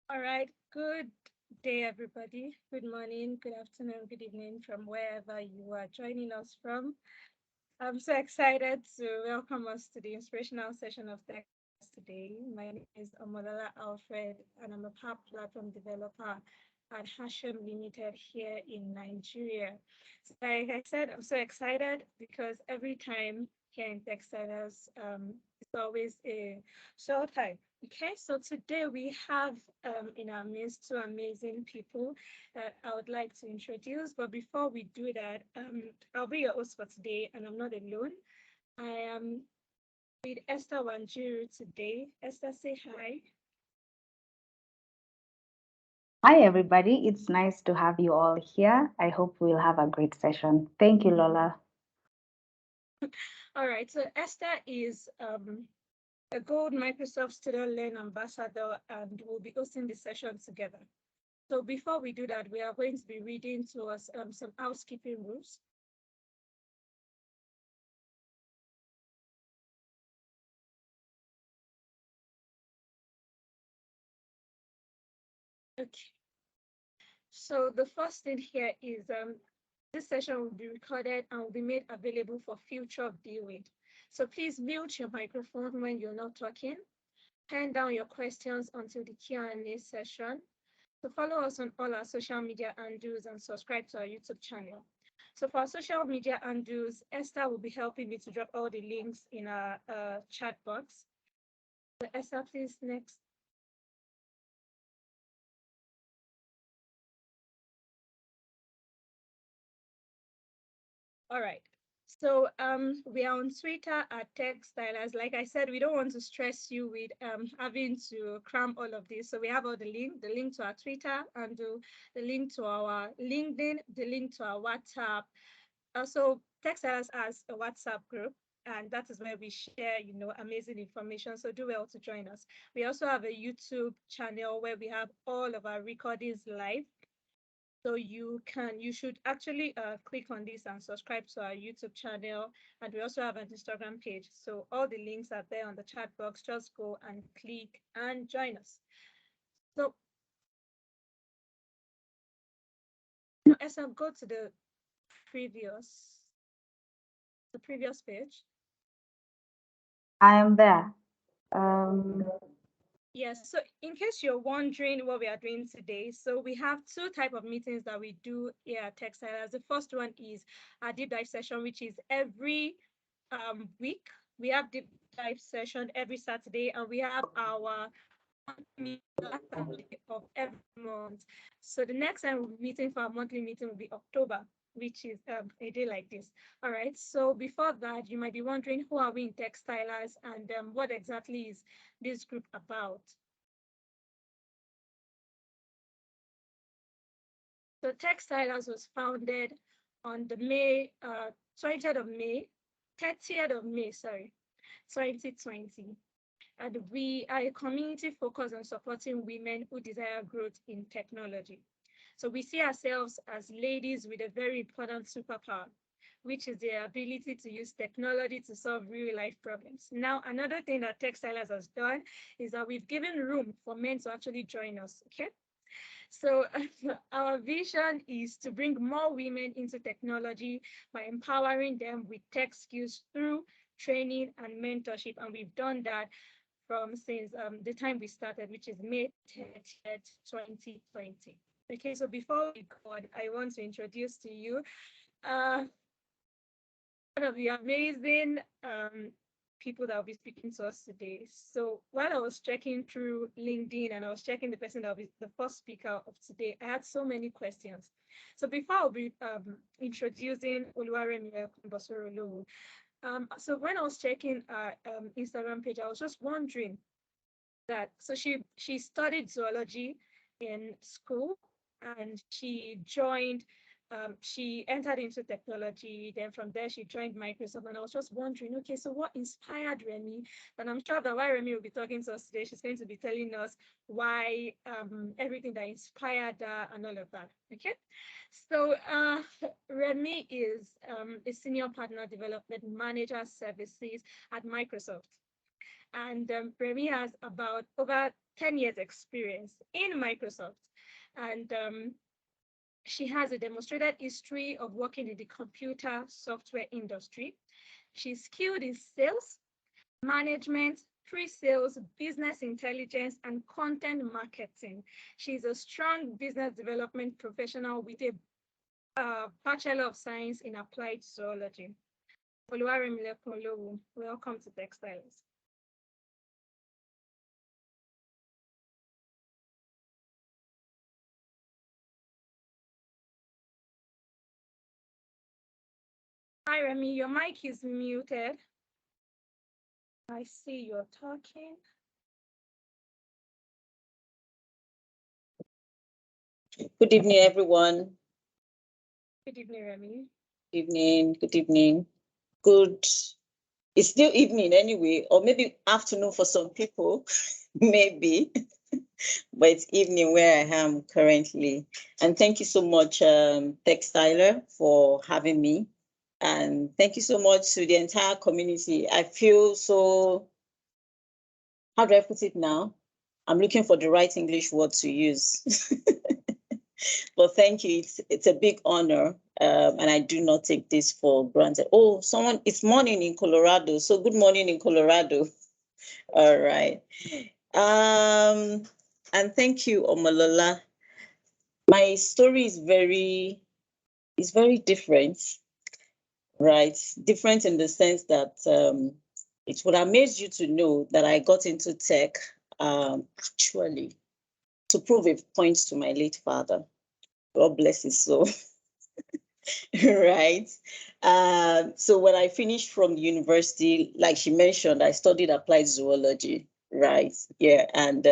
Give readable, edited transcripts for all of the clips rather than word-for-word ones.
All right. Good day, everybody. Good morning, good afternoon, good evening from wherever you are joining us from. I'm so excited to welcome us to the inspirational session of Tech Tales today. My name is Omolola Alfred, and I'm a Power Platform developer at Hashem Limited here in Nigeria. So like I said, I'm so excited because every time here in Textiles, it's always a show time. Okay, so today we have in our midst two amazing people that I would like to introduce. But before we do that, I'll be your host for today, and I'm not alone. I am with Esther Wanjiru today. Esther, say hi. Hi, everybody. It's nice to have you all here. I hope we'll have a great session. Thank you, Lola. All right, so Esther is a Gold Microsoft Student Learn Ambassador, and we'll be hosting the session together. So before we do that, we are going to be reading to us some housekeeping rules. Okay. So the first thing here is this session will be recorded and will be made available for future viewing. So please mute your microphone when you're not talking. Pen down your questions until the Q&A session. So follow us on all our social media handles and subscribe to our YouTube channel. So for our social media handles, Esther will be helping me to drop all the links in our chat box. So Esther, please, next. All right. So we are on Twitter at Textilers. Like I said, we don't want to stress you with having to cram all of this. So we have all the link to our Twitter and the link to our LinkedIn, the link to our WhatsApp. Also, Textilers has a WhatsApp group, and that is where we share, amazing information. So do well to join us. We also have a YouTube channel where we have all of our recordings live. So you should actually click on this and subscribe to our YouTube channel. And we also have an Instagram page. So all the links are there on the chat box. Just go and click and join us. So as I go to previous, the previous page. I am there. Um, Yes, so in case you're wondering what we are doing today, so we have two type of meetings that we do here at Textiles. The first one is our deep dive session, which is every week. We have deep dive session every Saturday, and we have our last Saturday of every month. So the next time we'll be meeting for our monthly meeting will be October, which is a day like this. All right. So before that, you might be wondering who are we in Textiles and what exactly is this group about? So Textiles was founded on the 20th of May, 30th of May, sorry, 2020. And we are a community focused on supporting women who desire growth in technology. So we see ourselves as ladies with a very important superpower, which is the ability to use technology to solve real life problems. Now, another thing that Textiles has done is that we've given room for men to actually join us, okay? So our vision is to bring more women into technology by empowering them with tech skills through training and mentorship. And we've done that from since the time we started, which is May 30th, 2020. Okay, so before we go on, I want to introduce to you uh, one of the amazing people that will be speaking to us today. So while I was checking through LinkedIn and I was checking the person that will be the first speaker of today, I had so many questions. So before I'll be introducing Remi Bosoro-Olowui, so when I was checking our Instagram page, I was just wondering that so she studied zoology in school and she entered into technology. Then from there she joined Microsoft, and I was just wondering, okay, so what inspired Remi? And I'm sure that while Remi will be talking to us today, she's going to be telling us why everything that inspired her and all of that. Okay, so Remi is a senior partner development manager services at Microsoft. And Remy has about over 10 years experience in Microsoft. And she has a demonstrated history of working in the computer software industry. She's skilled in sales, management, pre-sales, business intelligence, and content marketing. She's a strong business development professional with a Bachelor of Science in Applied Zoology. Alhajrii and Remi Bosoro-Olowui, welcome to Textiles. Hi, Remi, your mic is muted. I see you're talking. Good evening, everyone. Good evening, Remi. Good evening. Good. It's still evening anyway, or maybe afternoon for some people, maybe. But it's evening where I am currently. And thank you so much, Textiler, for having me. And thank you so much to the entire community. I feel so, how do I put it now? I'm looking for the right English word to use. But thank you. It's a big honor, and I do not take this for granted. Oh, it's morning in Colorado. So good morning in Colorado. All right. And thank you, Omolola. My story is very different, right? Different in the sense that it would amaze you to know that I got into tech actually to prove a point to my late father. God bless his soul. Right. So when I finished from university, like she mentioned, I studied applied zoology. Right. Yeah. And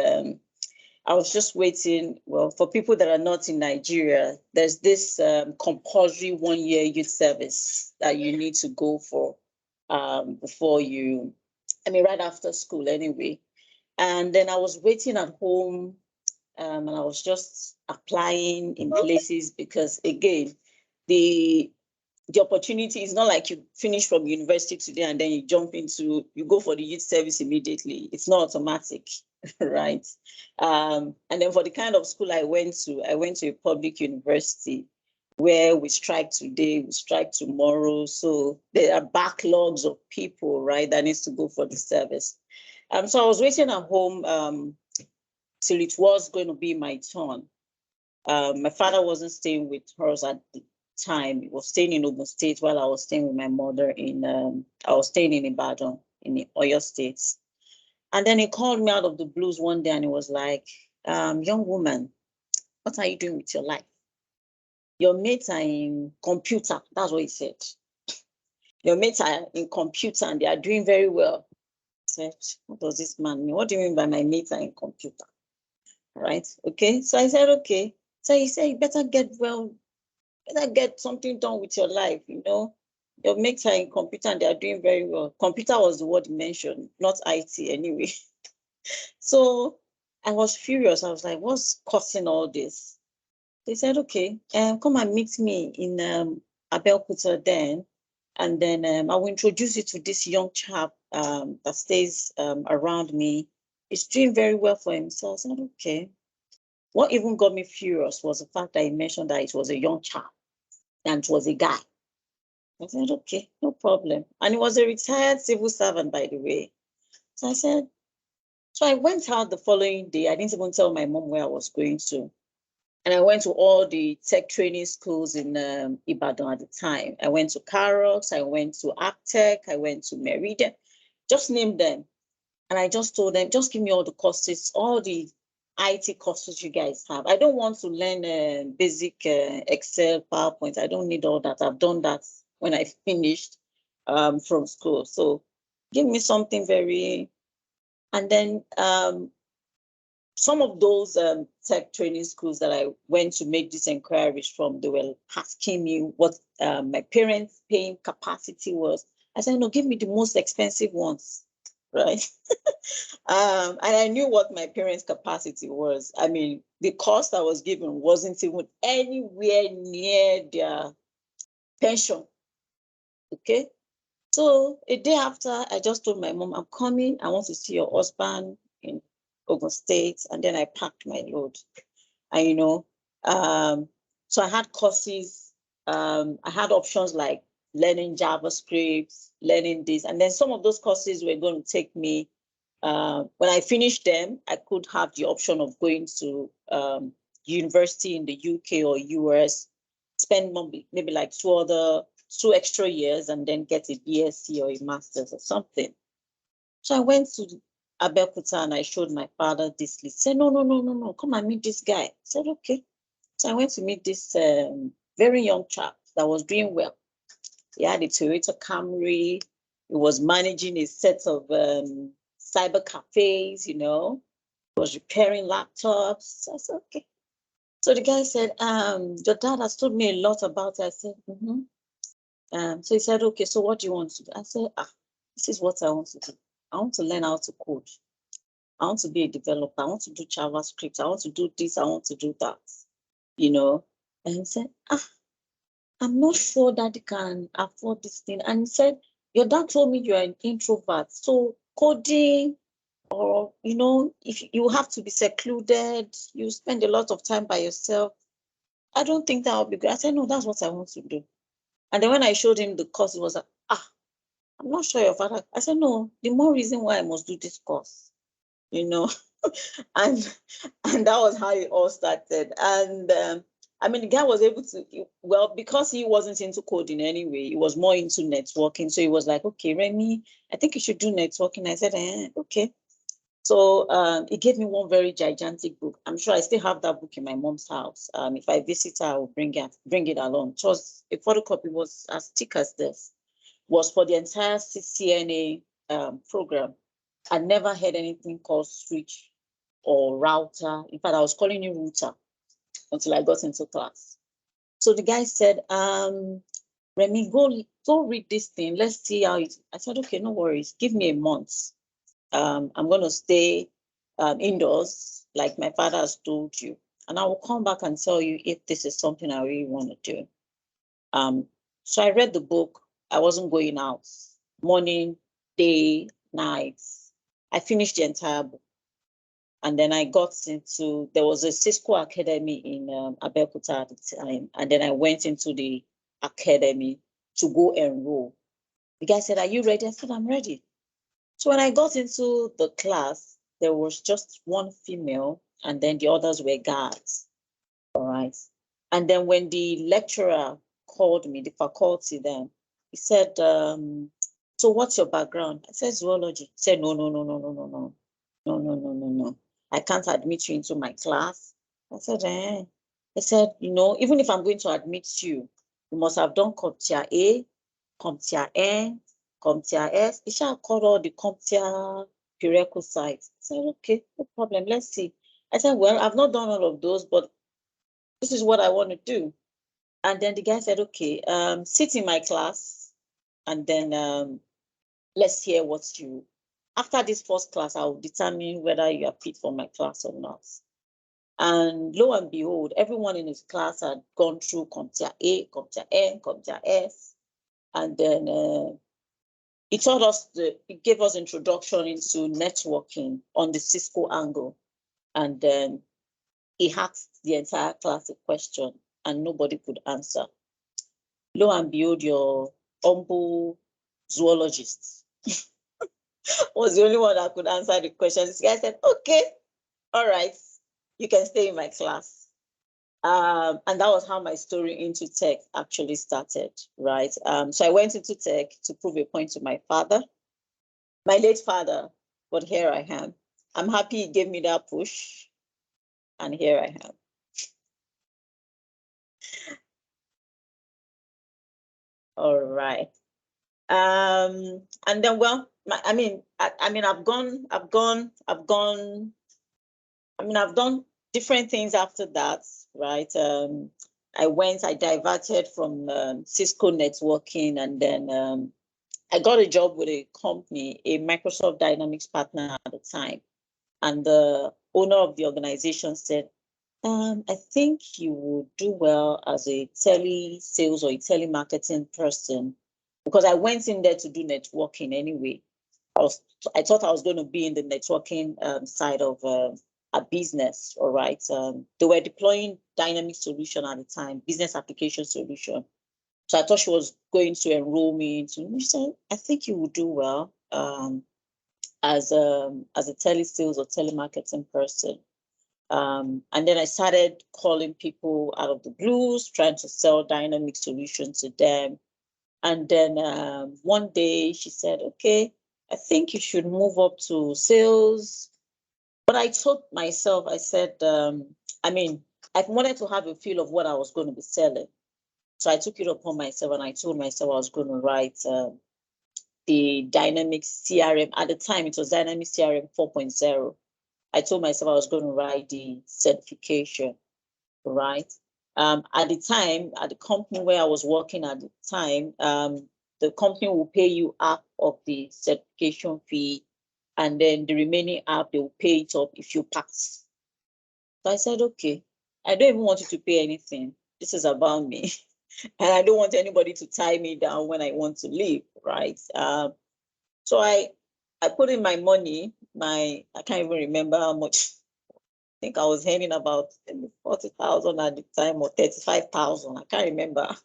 I was just waiting. Well, for people that are not in Nigeria, there's this compulsory 1-year youth service that you need to go for before right after school anyway. And then I was waiting at home, and I was just applying in places because, again, the opportunity is not like you finish from university today and then you go for the youth service immediately. It's not automatic, right? And then for the kind of school I went to a public university where we strike today, we strike tomorrow. So there are backlogs of people, right, that needs to go for the service. So I was waiting at home till it was going to be my turn. My father wasn't staying with us at the time. He was staying in Ogun State while I was staying with my mother I was staying in Ibadan in the Oyo State. And then he called me out of the blues one day and he was like, young woman, what are you doing with your life? Your mates are in computer. That's what he said. Your mates are in computer and they are doing very well. I said, what does this man mean? What do you mean by my mates are in computer? Right. Okay. So I said, okay. So he said, you better get something done with your life, Your mates are in computer and they are doing very well. Computer was the word he mentioned, not IT anyway. So I was furious. I was like, what's causing all this? They said, okay, come and meet me in Abeokuta then. And then I will introduce you to this young chap that stays around me. He's doing very well for himself. I said, okay. What even got me furious was the fact that he mentioned that it was a young chap and it was a guy. I said, okay, no problem. And he was a retired civil servant, by the way. So I went out the following day. I didn't even tell my mom where I was going to. And I went to all the tech training schools in Ibadan at the time. I went to Carox, I went to Aptech, I went to Meridian, just name them. And I just told them, just give me all the courses, all the IT courses you guys have. I don't want to learn basic Excel, PowerPoint. I don't need all that. I've done that when I finished from school. So give me something very, and then some of those tech training schools that I went to make these inquiries from, they were asking me what my parents' paying capacity was. I said, no, give me the most expensive ones, right? And I knew what my parents' capacity was. I mean, the cost I was given wasn't even anywhere near their pension, okay? So a day after, I just told my mom, I'm coming. I want to see your husband. Ogun State, and then I packed my load. And so I had courses. I had options like learning JavaScript, learning this, and then some of those courses were going to take me. When I finished them, I could have the option of going to university in the UK or US, spend maybe like two extra years, and then get a BSc or a master's or something. So I went to Abeokuta and I showed my father this list. He said, no, come and meet this guy. I said, okay. So I went to meet this very young chap that was doing well. He had a Toyota Camry. He was managing a set of cyber cafes, He was repairing laptops. So I said, okay. So the guy said, your dad has told me a lot about it. I said, so he said, okay, so what do you want to do? I said, this is what I want to do. I want to learn how to code. I want to be a developer. I want to do JavaScript. I want to do this. I want to do that. And he said, I'm not sure that you can afford this thing. And he said, your dad told me you're an introvert. So coding, or, if you have to be secluded, you spend a lot of time by yourself. I don't think that would be good. I said, no, that's what I want to do. And then when I showed him the course, he was like, I'm not sure your father. I said, no, the more reason why I must do this course, and that was how it all started. And the guy was able to, because he wasn't into coding anyway, he was more into networking. So he was like, okay, Remi, I think you should do networking. I said, okay. So he gave me one very gigantic book. I'm sure I still have that book in my mom's house. If I visit her, I will bring it along. It was a photocopy, was as thick as this. Was for the entire CCNA program. I never heard anything called switch or router. In fact, I was calling it router until I got into class. So the guy said, Remi, go read this thing. Let's see how it. I said, okay, no worries. Give me a month. I'm going to stay indoors, like my father has told you. And I will come back and tell you if this is something I really want to do. So I read the book. I wasn't going out. Morning, day, night. I finished the entire book. And then I got into, there was a Cisco Academy in Abeokuta at the time. And then I went into the academy to go enroll. The guy said, are you ready? I said, I'm ready. So when I got into the class, there was just one female, and then the others were guys. All right. And then when the lecturer called me, the faculty then, he said, so what's your background? I said, zoology. He said, no. I can't admit you into my class. I said, He said, even if I'm going to admit you, you must have done CompTIA A, CompTIA N, CompTIA S. He shall call all the CompTIA prerequisites. I said, okay, no problem. Let's see. I said, well, I've not done all of those, but this is what I want to do. And then the guy said, okay, sit in my class, and then let's hear what you, after this first class, I will determine whether you are fit for my class or not. And lo and behold, everyone in his class had gone through CompTIA A, CompTIA N, CompTIA S. And then it gave us introduction into networking on the Cisco angle. And then he asked the entire class a question and nobody could answer. Lo and behold, your humble zoologist was the only one that could answer the question. This guy said, okay, all right, you can stay in my class. And that was how my story into tech actually started, right? So I went into tech to prove a point to my father, my late father, but here I am. I'm happy he gave me that push, and here I am. All right. And then, well, I've done different things after that, right? I diverted from Cisco networking, and then I got a job with a company, a Microsoft Dynamics partner at the time. And the owner of the organization said, I think you would do well as a tele-sales or a telemarketing person, because I went in there to do networking anyway. I thought I was going to be in the networking side of a business. All right. They were deploying dynamic solution at the time, business application solution. So I thought she was going to enroll me into. She said, "I think you will do well as a telesales or telemarketing person." And then I started calling people out of the blues, trying to sell dynamic solutions to them. And then one day she said, "Okay, I think you should move up to sales." But I told myself, I said, I wanted to have a feel of what I was going to be selling. So I took it upon myself and I told myself I was going to write the dynamic CRM. At the time, it was dynamic CRM 4.0. I told myself I was going to write the certification, right? At the time, at the company where I was working at the time, the company will pay you half of the certification fee, and then the remaining half, they will pay it up if you pass. So I said, okay, I don't even want you to pay anything. This is about me. And I don't want anybody to tie me down when I want to leave, right? So I put in my money, I can't even remember how much. I think I was earning about 40,000 at the time or 35,000. I can't remember,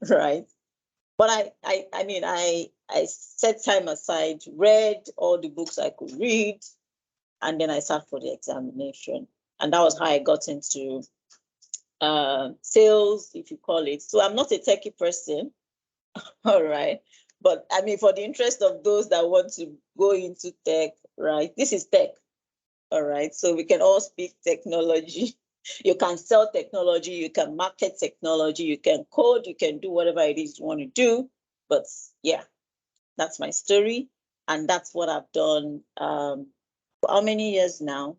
right? But I set time aside, read all the books I could read, and then I sat for the examination. And that was how I got into sales, if you call it. So I'm not a techie person, all right. But I mean, for the interest of those that want to go into tech, right? This is tech, all right. So we can all speak technology. You can sell technology, you can market technology, you can code, you can do whatever it is you want to do. But yeah, that's my story. And that's what I've done for how many years now?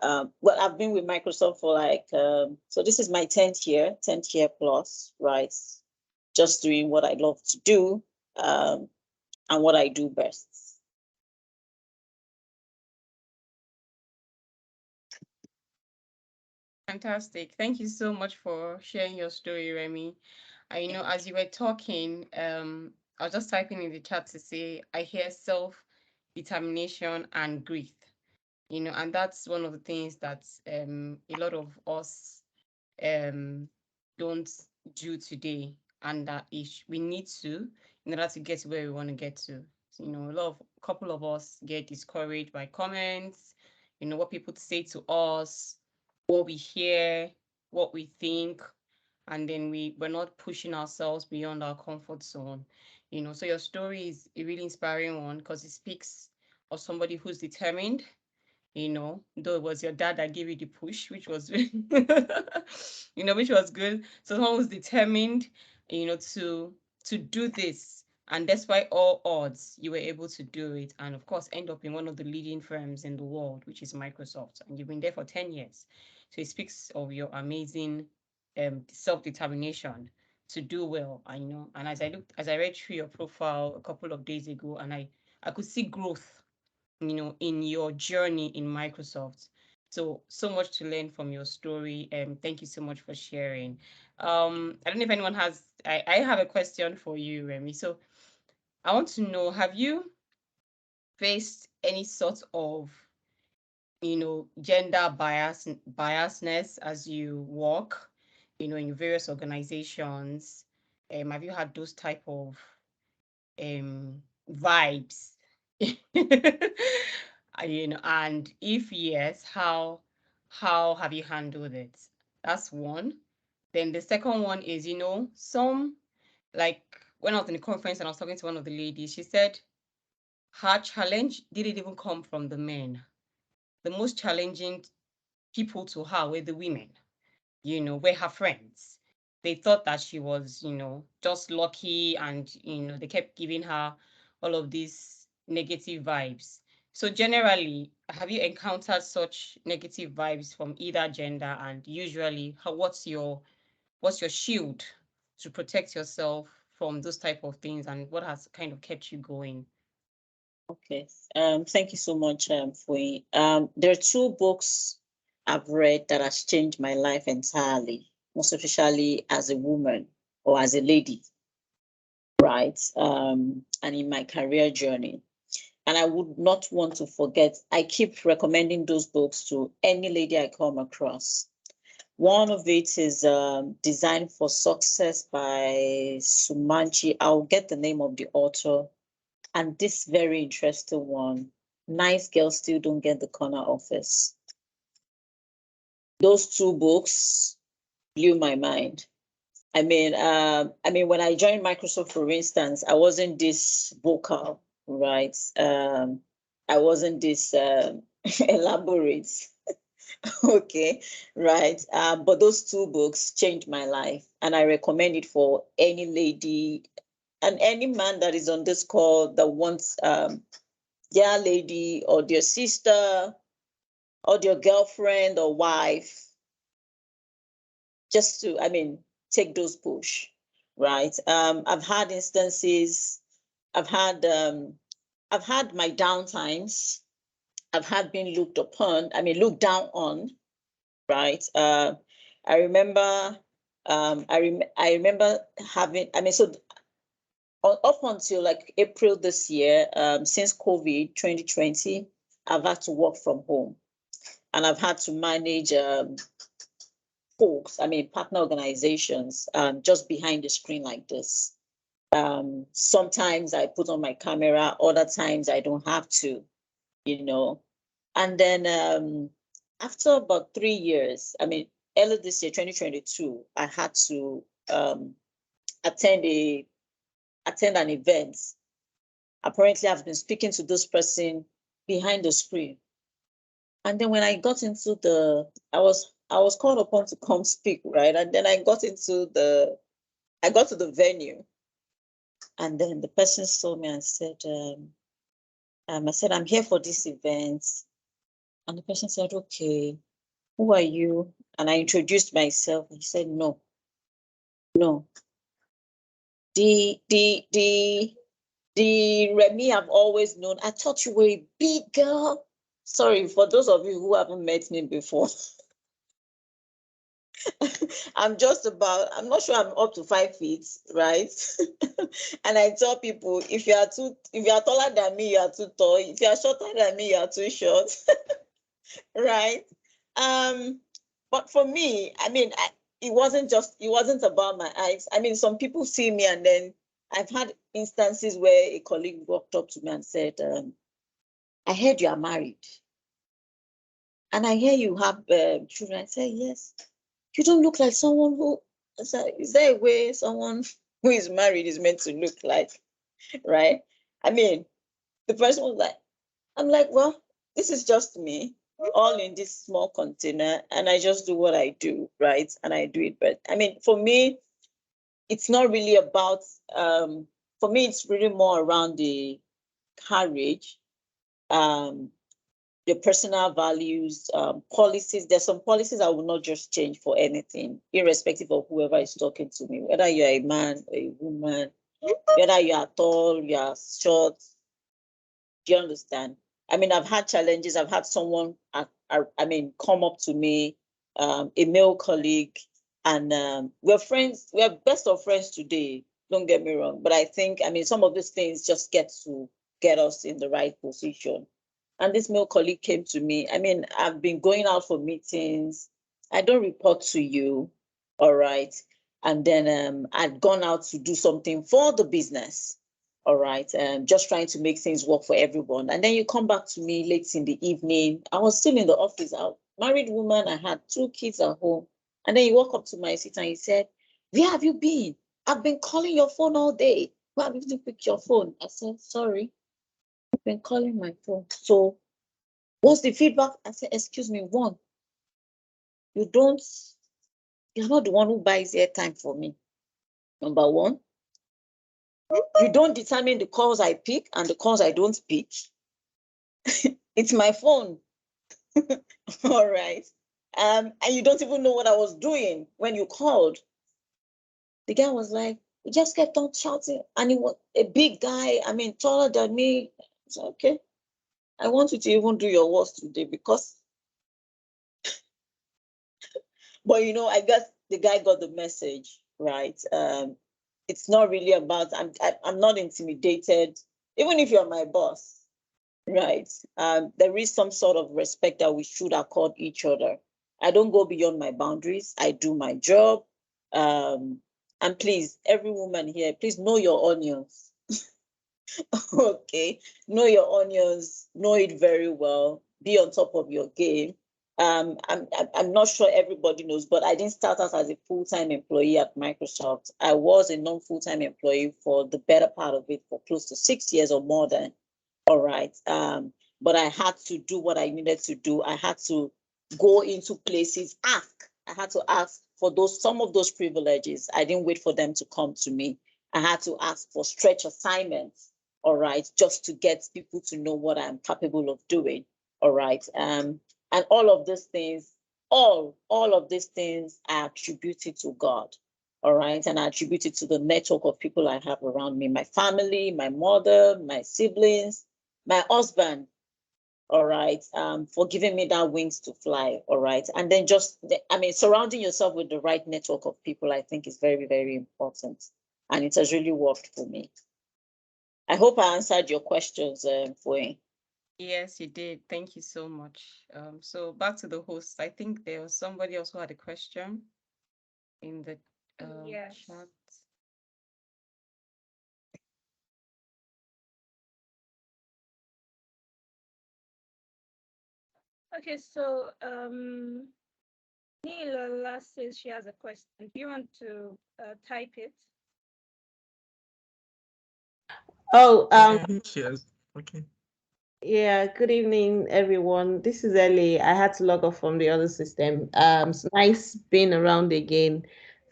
Well, I've been with Microsoft for so this is my 10th year plus, right? Just doing what I love to do and what I do best. Fantastic. Thank you so much for sharing your story, Remy. I know as you were talking, I was just typing in the chat to say I hear self-determination and grit. And that's one of the things that a lot of us um don't do today, and that is we need to in order to get to where we want to get to. So, a couple of us get discouraged by comments, what people say to us, what we hear, what we think, and then we're not pushing ourselves beyond our comfort zone. So your story is a really inspiring one because it speaks of somebody who's determined, though it was your dad that gave you the push, which was, which was good. So someone was determined, to do this. And despite all odds, you were able to do it. And of course, end up in one of the leading firms in the world, which is Microsoft. And you've been there for 10 years. So it speaks of your amazing self-determination to do well. And as I read through your profile a couple of days ago, and I could see growth, in your journey in Microsoft. So much to learn from your story. Thank you so much for sharing. I don't know if anyone has, I have a question for you, Remy. So I want to know, have you faced any sort of, gender biasness as you work, in various organizations? Have you had those type of vibes? And if yes, how have you handled it? That's one. Then the second one is, some, like, when I was in the conference and I was talking to one of the ladies, she said her challenge didn't even come from the men. The most challenging people to her were the women, were her friends. They thought that she was, just lucky, and, they kept giving her all of these negative vibes. So generally, have you encountered such negative vibes from either gender? And usually, what's your shield to protect yourself from those type of things, and what has kind of kept you going? Okay. Thank you so much, Fui. There are two books I've read that has changed my life entirely, most especially as a woman or as a lady, right? And in my career journey. And I would not want to forget, I keep recommending those books to any lady I come across. One of it is Design for Success by Sumanchi. I'll get the name of the author. And this very interesting one, Nice Girls Still Don't Get the Corner Office. Those two books blew my mind. I mean, when I joined Microsoft, for instance, I wasn't this vocal, right? I wasn't this elaborate. Okay, right. But those two books changed my life, and I recommend it for any lady and any man that is on this call that wants their lady or their sister or their girlfriend or wife just to, take those push, right? I've had instances, I've had my downtimes, I've had been looked upon, looked down on, right? I remember, I remember having, so up until like April this year, since COVID 2020, I've had to work from home, and I've had to manage folks, partner organizations, just behind the screen like this. Sometimes I put on my camera, other times I don't have to, And then after about 3 years, early this year, 2022, I had to attend an event. Apparently, I've been speaking to this person behind the screen. And then when I got into I was called upon to come speak, right? And then I got to the venue, and then the person saw me and said, I said, I'm here for this event. And the person said, okay, who are you? And I introduced myself. He said, no. The Remi I've always known. I thought you were a big girl. Sorry, for those of you who haven't met me before. I'm not sure I'm up to 5 feet, right? And I tell people, if you are taller than me, you are too tall. If you are shorter than me, you are too short. Right? But for me, it wasn't about my eyes. Some people see me, and then I've had instances where a colleague walked up to me and said, I heard you are married. And I hear you have children. I say, yes. You don't look like someone who, is there a way someone who is married is meant to look like, right? The person was like, I'm like, well, this is just me, all in this small container, and I just do what I do, right? And I do it. But for me, it's not really about, for me, it's really more around the courage, your personal values, policies. There's some policies I will not just change for anything, irrespective of whoever is talking to me, whether you're a man or a woman, whether you are tall, you are short. Do you understand? I've had challenges. I've had someone, come up to me, a male colleague, and we're friends. We're best of friends today. Don't get me wrong, but I think, some of these things just get us in the right position. And this male colleague came to me. I've been going out for meetings. I don't report to you, all right? And then I'd gone out to do something for the business, all right? Just trying to make things work for everyone. And then you come back to me late in the evening. I was still in the office. I was a married woman. I had 2 kids at home. And then you walk up to my seat and you said, where have you been? I've been calling your phone all day. Why have you didn't pick your phone? I said, sorry. I've been calling my phone. So what's the feedback? I said, excuse me, one, you're not the one who buys airtime for me. Number one, you don't determine the calls I pick and the calls I don't pick. It's my phone. All right. And you don't even know what I was doing when you called. The guy was like, he just kept on shouting, and he was a big guy, taller than me. I said, okay, I want you to even do your worst today, because but I guess the guy got the message, right? it's not really about, I'm not intimidated, even if you're my boss, right? There is some sort of respect that we should accord each other. I don't go beyond my boundaries. I do my job. And please, every woman here, please know your onions. Okay, know your onions, know it very well, be on top of your game. I'm not sure everybody knows, but I didn't start out as a full-time employee at Microsoft. I was a non-full-time employee for the better part of it for close to 6 years or more than. All right. But I had to do what I needed to do. I had to go into places, ask. I had to ask for some of those privileges. I didn't wait for them to come to me. I had to ask for stretch assignments, all right, just to get people to know what I'm capable of doing. All right. And all of these things, all of these things are attributed to God. All right. And I attribute it to the network of people I have around me, my family, my mother, my siblings, my husband, all right, for giving me that wings to fly, all right. And then surrounding yourself with the right network of people, I think is very, very important. And it has really worked for me. I hope I answered your questions, Foy. Yes, you did. Thank you so much. So back to the host. I think there was somebody else who had a question in the Yes. chat. Okay, so Nilola says she has a question. Do you want to type it? Oh, Okay, I think she has. Okay. yeah, good evening, everyone. This is Ellie. I had to log off from the other system. It's nice being around again.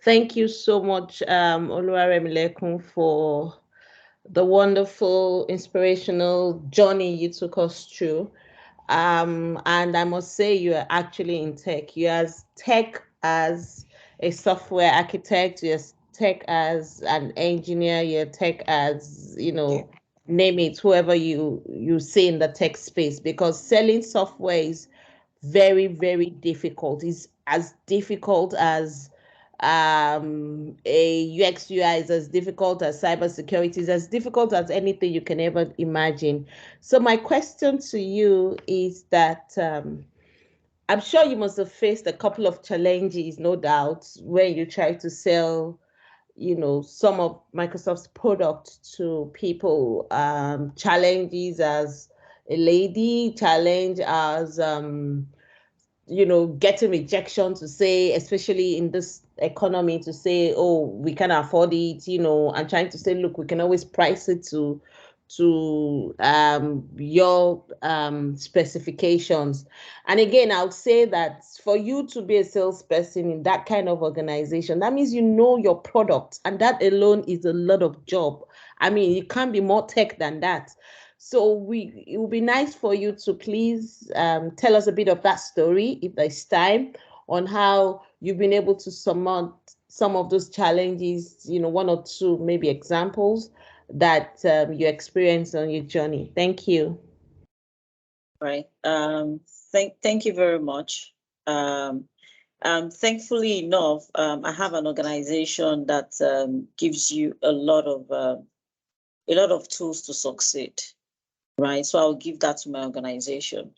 Thank you so much, Oluwaremilekun, for the wonderful, inspirational journey you took us through. And I must say, you are actually in tech. You as tech as a software architect, you're tech as an engineer, you're tech as, name it, whoever you see in the tech space, because selling software is very, very difficult. It's as difficult as a UX UI, is as difficult as cybersecurity, is as difficult as anything you can ever imagine. So my question to you is that I'm sure you must have faced a couple of challenges, no doubt, when you try to sell, some of Microsoft's products to people. Challenges as a lady, challenge as getting rejection to say, especially in this economy, to say, oh, we can afford it, and trying to say, look, we can always price it to your specifications. And again, I would say that for you to be a salesperson in that kind of organization, that means you know your product, and that alone is a lot of job. I mean, it can't be more tech than that. So it would be nice for you to please tell us a bit of that story, if there's time, on how you've been able to surmount some of those challenges, one or two maybe examples that you experienced on your journey. Thank you. Right. Thank you very much. Thankfully enough, I have an organization that gives you a lot of tools to succeed. Right. So I'll give that to my organization.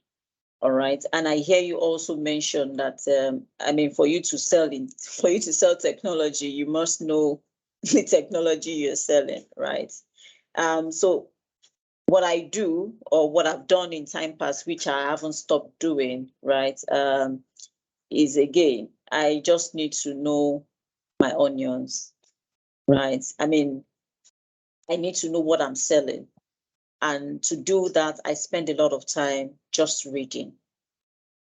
All right. And I hear you also mention that for you to sell technology, you must know the technology you're selling, right? So what I do, or what I've done in time past, which I haven't stopped doing, right, is, again, I just need to know my onions, right? I need to know what I'm selling. And to do that, I spend a lot of time just reading.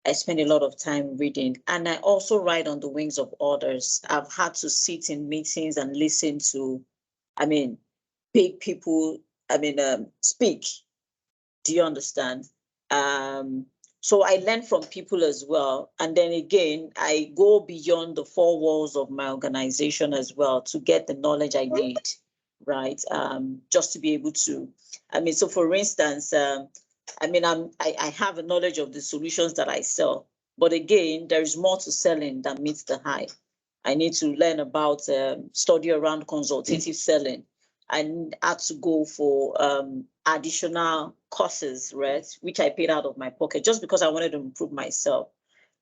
I spend a lot of time reading, and I also write on the wings of others. I've had to sit in meetings and listen to, big people, speak. Do you understand? So I learn from people as well. And then again, I go beyond the four walls of my organization as well to get the knowledge I need, right? Just to be able to, so for instance, I have a knowledge of the solutions that I sell, but again, there is more to selling than meets the eye. I need to learn about study around consultative selling. I had to go for additional courses, right, which I paid out of my pocket just because I wanted to improve myself.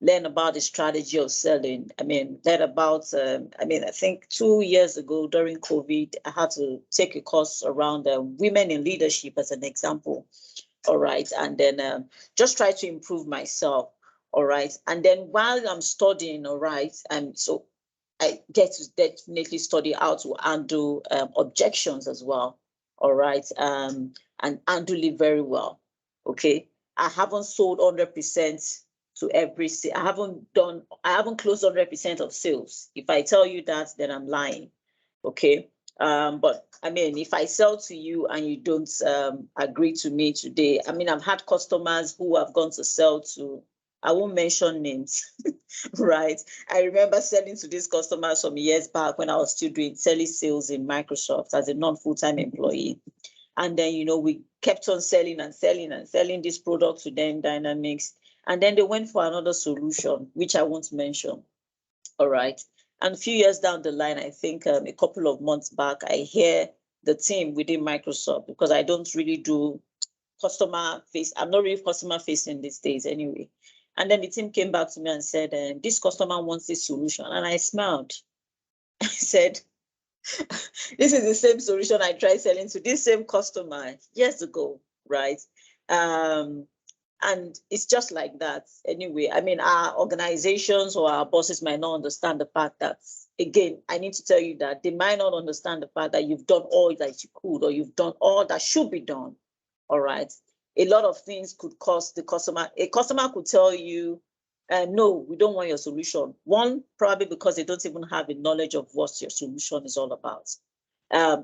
Learn about the strategy of selling. Learn about, I think 2 years ago during COVID, I had to take a course around women in leadership as an example. All right. And then just try to improve myself. All right. And then while I'm studying, all right, so I get to definitely study how to handle objections as well. All right. And handle it very well. Okay. I haven't sold 100% to every sale. I haven't closed 100% of sales. If I tell you that, then I'm lying. Okay. But if I sell to you and you don't agree to me today, I've had customers who have gone to sell to, I won't mention names, right? I remember selling to these customers some years back when I was still doing telesales in Microsoft as a non-full-time employee. And then, we kept on selling and selling and selling this product to them, Dynamics. And then they went for another solution, which I won't mention. All right. And a few years down the line, I think a couple of months back, I hear the team within Microsoft, because I don't really do customer face. I'm not really customer facing these days anyway. And then the team came back to me and said, this customer wants this solution. And I smiled. I said, this is the same solution I tried selling to this same customer years ago, right? And it's just like that. Anyway, our organizations or our bosses might not understand the fact that, again, I need to tell you that they might not understand the fact that you've done all that you could, or you've done all that should be done. All right. A lot of things could cost the customer. A customer could tell you, no, we don't want your solution. One, probably because they don't even have a knowledge of what your solution is all about.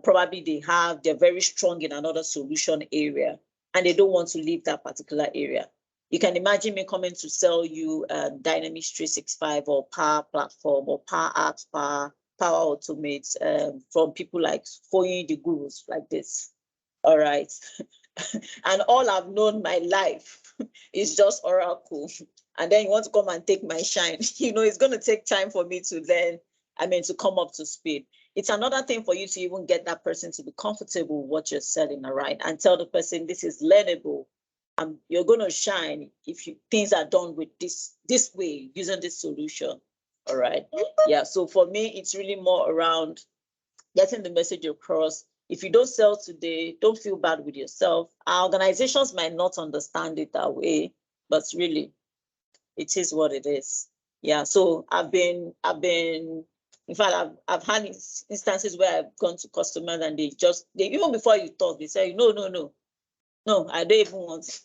Probably they're very strong in another solution area, and they don't want to leave that particular area. You can imagine me coming to sell you Dynamics 365 or Power Platform or Power Apps, Power Automate from people like Foyin the gurus like this. All right. And all I've known my life is just Oracle. And then you want to come and take my shine. It's going to take time for me to learn, to come up to speed. It's another thing for you to even get that person to be comfortable with what you're selling, all right? And tell the person this is learnable. You're going to shine if things are done with this way, using this solution, all right? Yeah, so for me, it's really more around getting the message across. If you don't sell today, don't feel bad with yourself. Our organizations might not understand it that way, but really, it is what it is. Yeah, so I've been, in fact, I've had instances where I've gone to customers and they even before you talk, they say, no, I don't even want,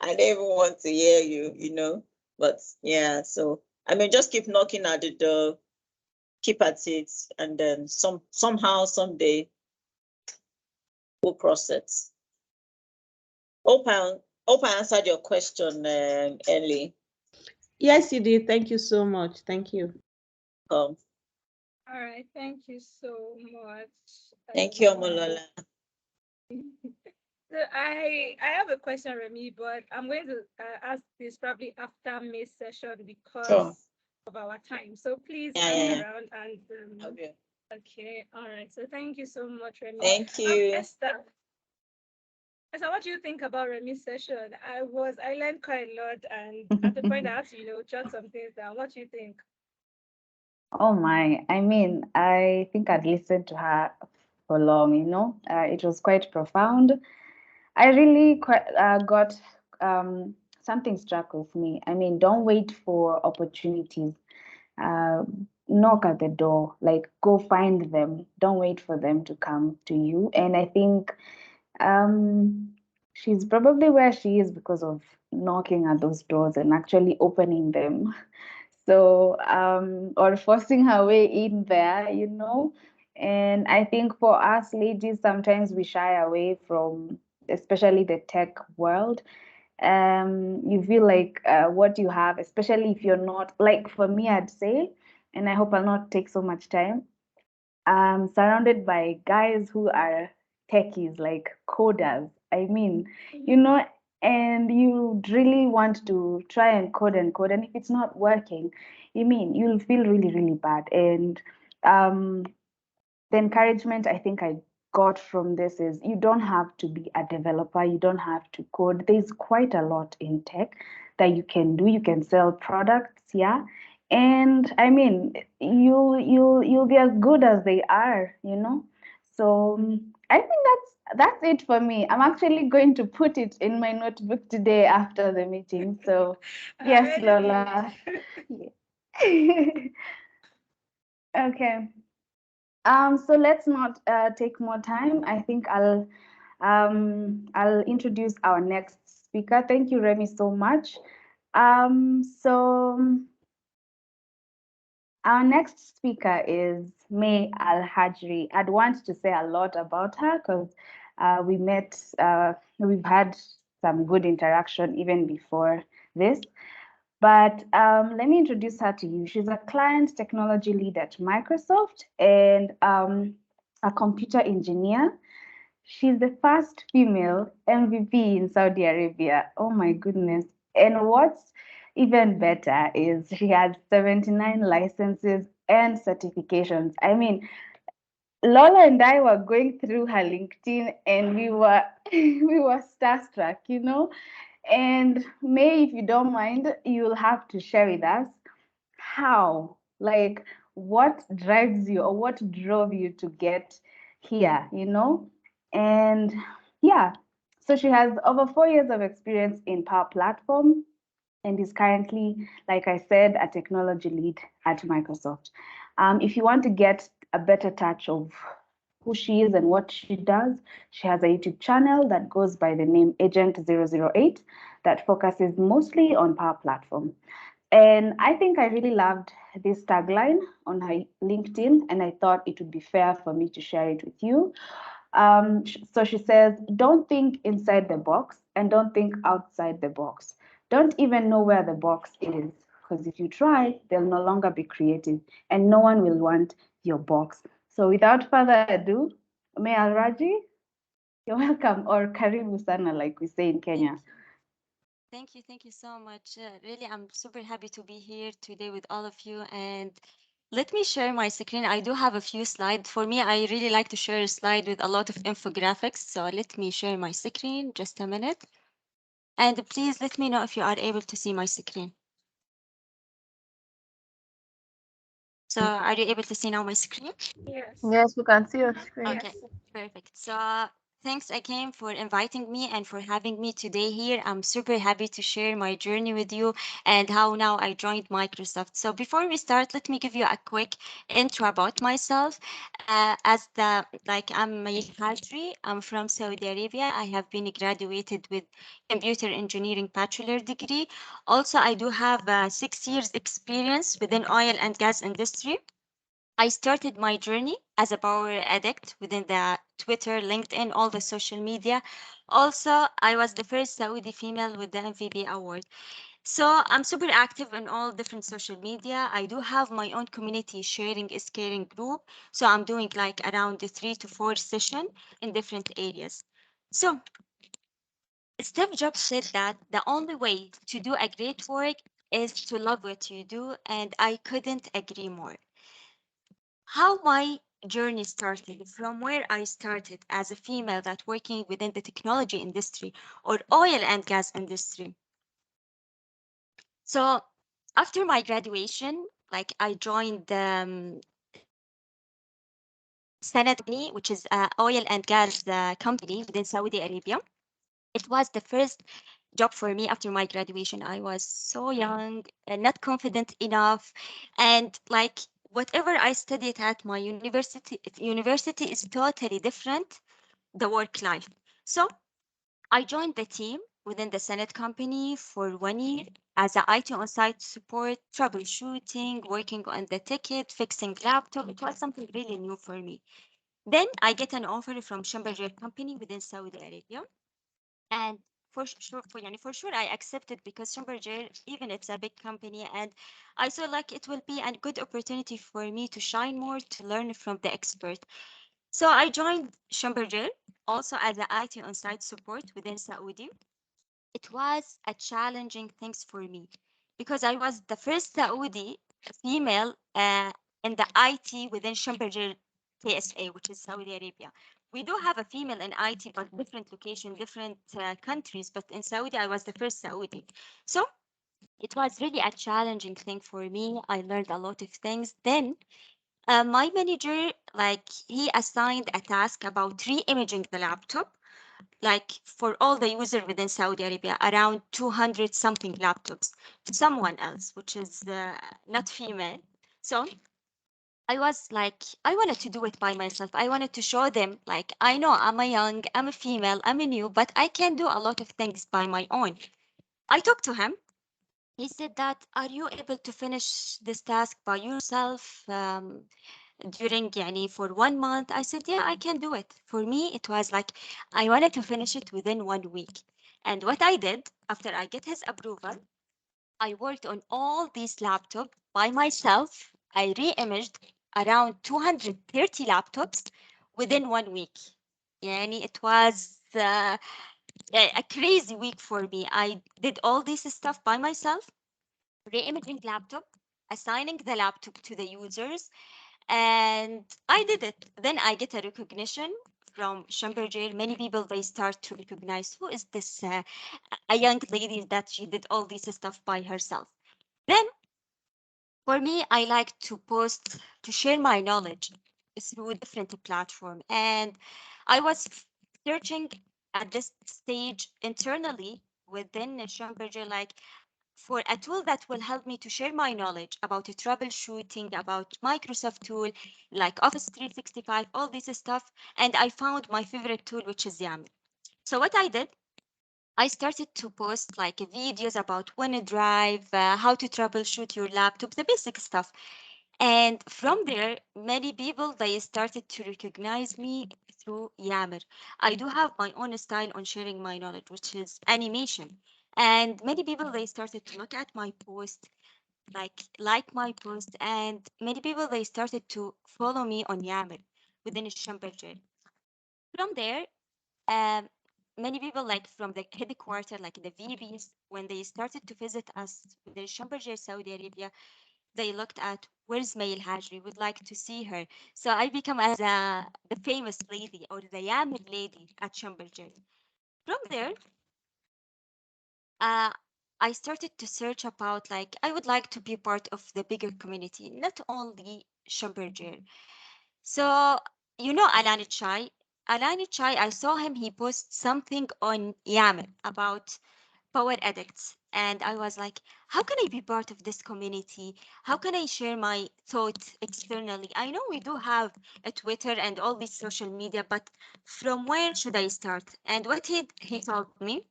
I don't even want to hear you, but yeah, so, just keep knocking at the door, keep at it, and then somehow, someday, we'll cross it. Hope I answered your question, Ellie. Yes, you did. Thank you so much. Thank you. All right. Thank you so much. Thank you, Omolola. So I have a question, Remi, but I'm going to ask this probably after May's session because of our time. So please hang around and okay. All right. So thank you so much, Remi. Thank you. Esther, what do you think about Remi's session? I learned quite a lot, and at the point I had to, jot some things down. What do you think? Oh my, I think I'd listened to her for long, it was quite profound. I really got something struck with me. Don't wait for opportunities. Knock at the door, like go find them. Don't wait for them to come to you. And I think she's probably where she is because of knocking at those doors and actually opening them. So, or forcing her way in there. And I think for us ladies, sometimes we shy away from, especially the tech world. You feel like what you have, especially if you're not, like for me, I'd say, and I hope I'll not take so much time, surrounded by guys who are techies, like coders. and you really want to try and code, and if it's not working, you mean you'll feel really, really bad. And um, the encouragement I think I got from this is you don't have to be a developer, you don't have to code. There's quite a lot in tech that you can do. You can sell products, yeah. And I mean, you'll be as good as they are, you know. So I think that's it for me. I'm actually going to put it in my notebook today after the meeting. So I yes, already did. Lola. Yeah. Okay. So let's not take more time. I think I'll introduce our next speaker. Thank you, Remi, so much. So our next speaker is May Alhajrii. I'd want to say a lot about her because we met, we've had some good interaction even before this. But let me introduce her to you. She's a client technology lead at Microsoft and a computer engineer. She's the first female MVP in Saudi Arabia. Oh my goodness. And what's even better is she has 79 licenses and certifications. I mean, Lola and I were going through her LinkedIn and we were we were starstruck, you know. And May, if you don't mind, you'll have to share with us how, like, what drives you or what drove you to get here, you know? And yeah, so she has over 4 years of experience in Power Platform and is currently, like I said, a technology lead at Microsoft. If you want to get a better touch of who she is and what she does, she has a YouTube channel that goes by the name Agent 008 that focuses mostly on Power Platform. And I think I really loved this tagline on her LinkedIn, and I thought it would be fair for me to share it with you. So she says, don't think inside the box and don't think outside the box. Don't even know where the box is, because if you try, they'll no longer be creative and no one will want your box. So without further ado, May Alraji, you're welcome, or Karibu Sana, like we say in Thank Kenya. you. Thank you so much. Really, I'm super happy to be here today with all of you. And let me share my screen. I do have a few slides. For me, I really like to share a slide with a lot of infographics. So let me share my screen just a minute. And please let me know if you are able to see my screen. So are you able to see now my screen? Yes. Yes, we can see your screen. Okay, Yes. perfect. So thanks again for inviting me and for having me today here. I'm super happy to share my journey with you and how now I joined Microsoft. So before we start, let me give you a quick intro about myself. I'm Alhajrii. I'm from Saudi Arabia. I have been graduated with computer engineering bachelor degree. Also, I do have 6 years experience within oil and gas industry. I started my journey as a power addict within the Twitter, LinkedIn, all the social media. Also, I was the first Saudi female with the MVP award. So I'm super active in all different social media. I do have my own community sharing is caring group. So I'm doing like around the 3 to 4 session in different areas. So Steve Jobs said that the only way to do a great work is to love what you do, and I couldn't agree more. How my journey started from where I started as a female that working within the technology industry or oil and gas industry. So after my graduation, like I joined the Senate company, which is oil and gas company within Saudi Arabia. It was the first job for me after my graduation. I was so young and not confident enough, and like whatever I studied at my university is totally different, the work life. So I joined the team within the Senate company for 1 year as a IT on-site support, troubleshooting, working on the ticket, fixing laptop. It was something really new for me. Then I get an offer from Schlumberger company within Saudi Arabia, and for sure I accepted because Schlumberger, even it's a big company, and I saw like it will be a good opportunity for me to shine more, to learn from the expert. So I joined Schlumberger also as an IT on-site support within Saudi. it was a challenging thing for me because I was the first Saudi female in the IT within Schlumberger KSA, which is Saudi Arabia. We do have a female in IT, but different location, different countries. But in Saudi, I was the first Saudi. So it was really a challenging thing for me. I learned a lot of things. Then my manager, like, he assigned a task about re-imaging the laptop, like for all the user within Saudi Arabia, around 200 something laptops to someone else, which is not female. So I was like, I wanted to do it by myself. I wanted to show them, like, I know I'm a young, I'm a female, I'm a new, but I can do a lot of things by my own. I talked to him. He said that, are you able to finish this task by yourself during, yani, for 1 month? I said, yeah, I can do it. For me, it was like, I wanted to finish it within 1 week. And what I did, after I get his approval, I worked on all these laptops by myself. I re-imaged around 230 laptops within 1 week. Yani it was a crazy week for me. I did all this stuff by myself, re-imaging laptop, assigning the laptop to the users, and I did it. Then I get a recognition from Schlumberger. Many people, they start to recognize who is this a young lady that she did all this stuff by herself. Then for me, I like to post to share my knowledge through different platform. And I was searching at this stage internally within Schlumberger, like for a tool that will help me to share my knowledge about troubleshooting, about Microsoft tool, like Office 365, all this stuff. And I found my favorite tool, which is Yaml. So what I did, I started to post like videos about OneDrive, how to troubleshoot your laptop, the basic stuff. And from there, many people, they started to recognize me through Yammer. I do have my own style on sharing my knowledge, which is animation. And many people, they started to look at my post, like my post, and many people, they started to follow me on Yammer within Schlumberger. From there, um, many people, like from the headquarters, like the VBs, when they started to visit us within Schlumberger, Saudi Arabia, they looked at where's May Alhajrii, would like to see her. So I become as the famous lady or the Yamid lady at Schlumberger. From there, uh, I started to search about, like, I would like to be part of the bigger community, not only Schlumberger. So, you know Alani Chai? Alani Chai, I saw him, he posted something on Yamid about power addicts. And I was like, how can I be part of this community? How can I share my thoughts externally? I know we do have a Twitter and all these social media, but from where should I start? And what he told me,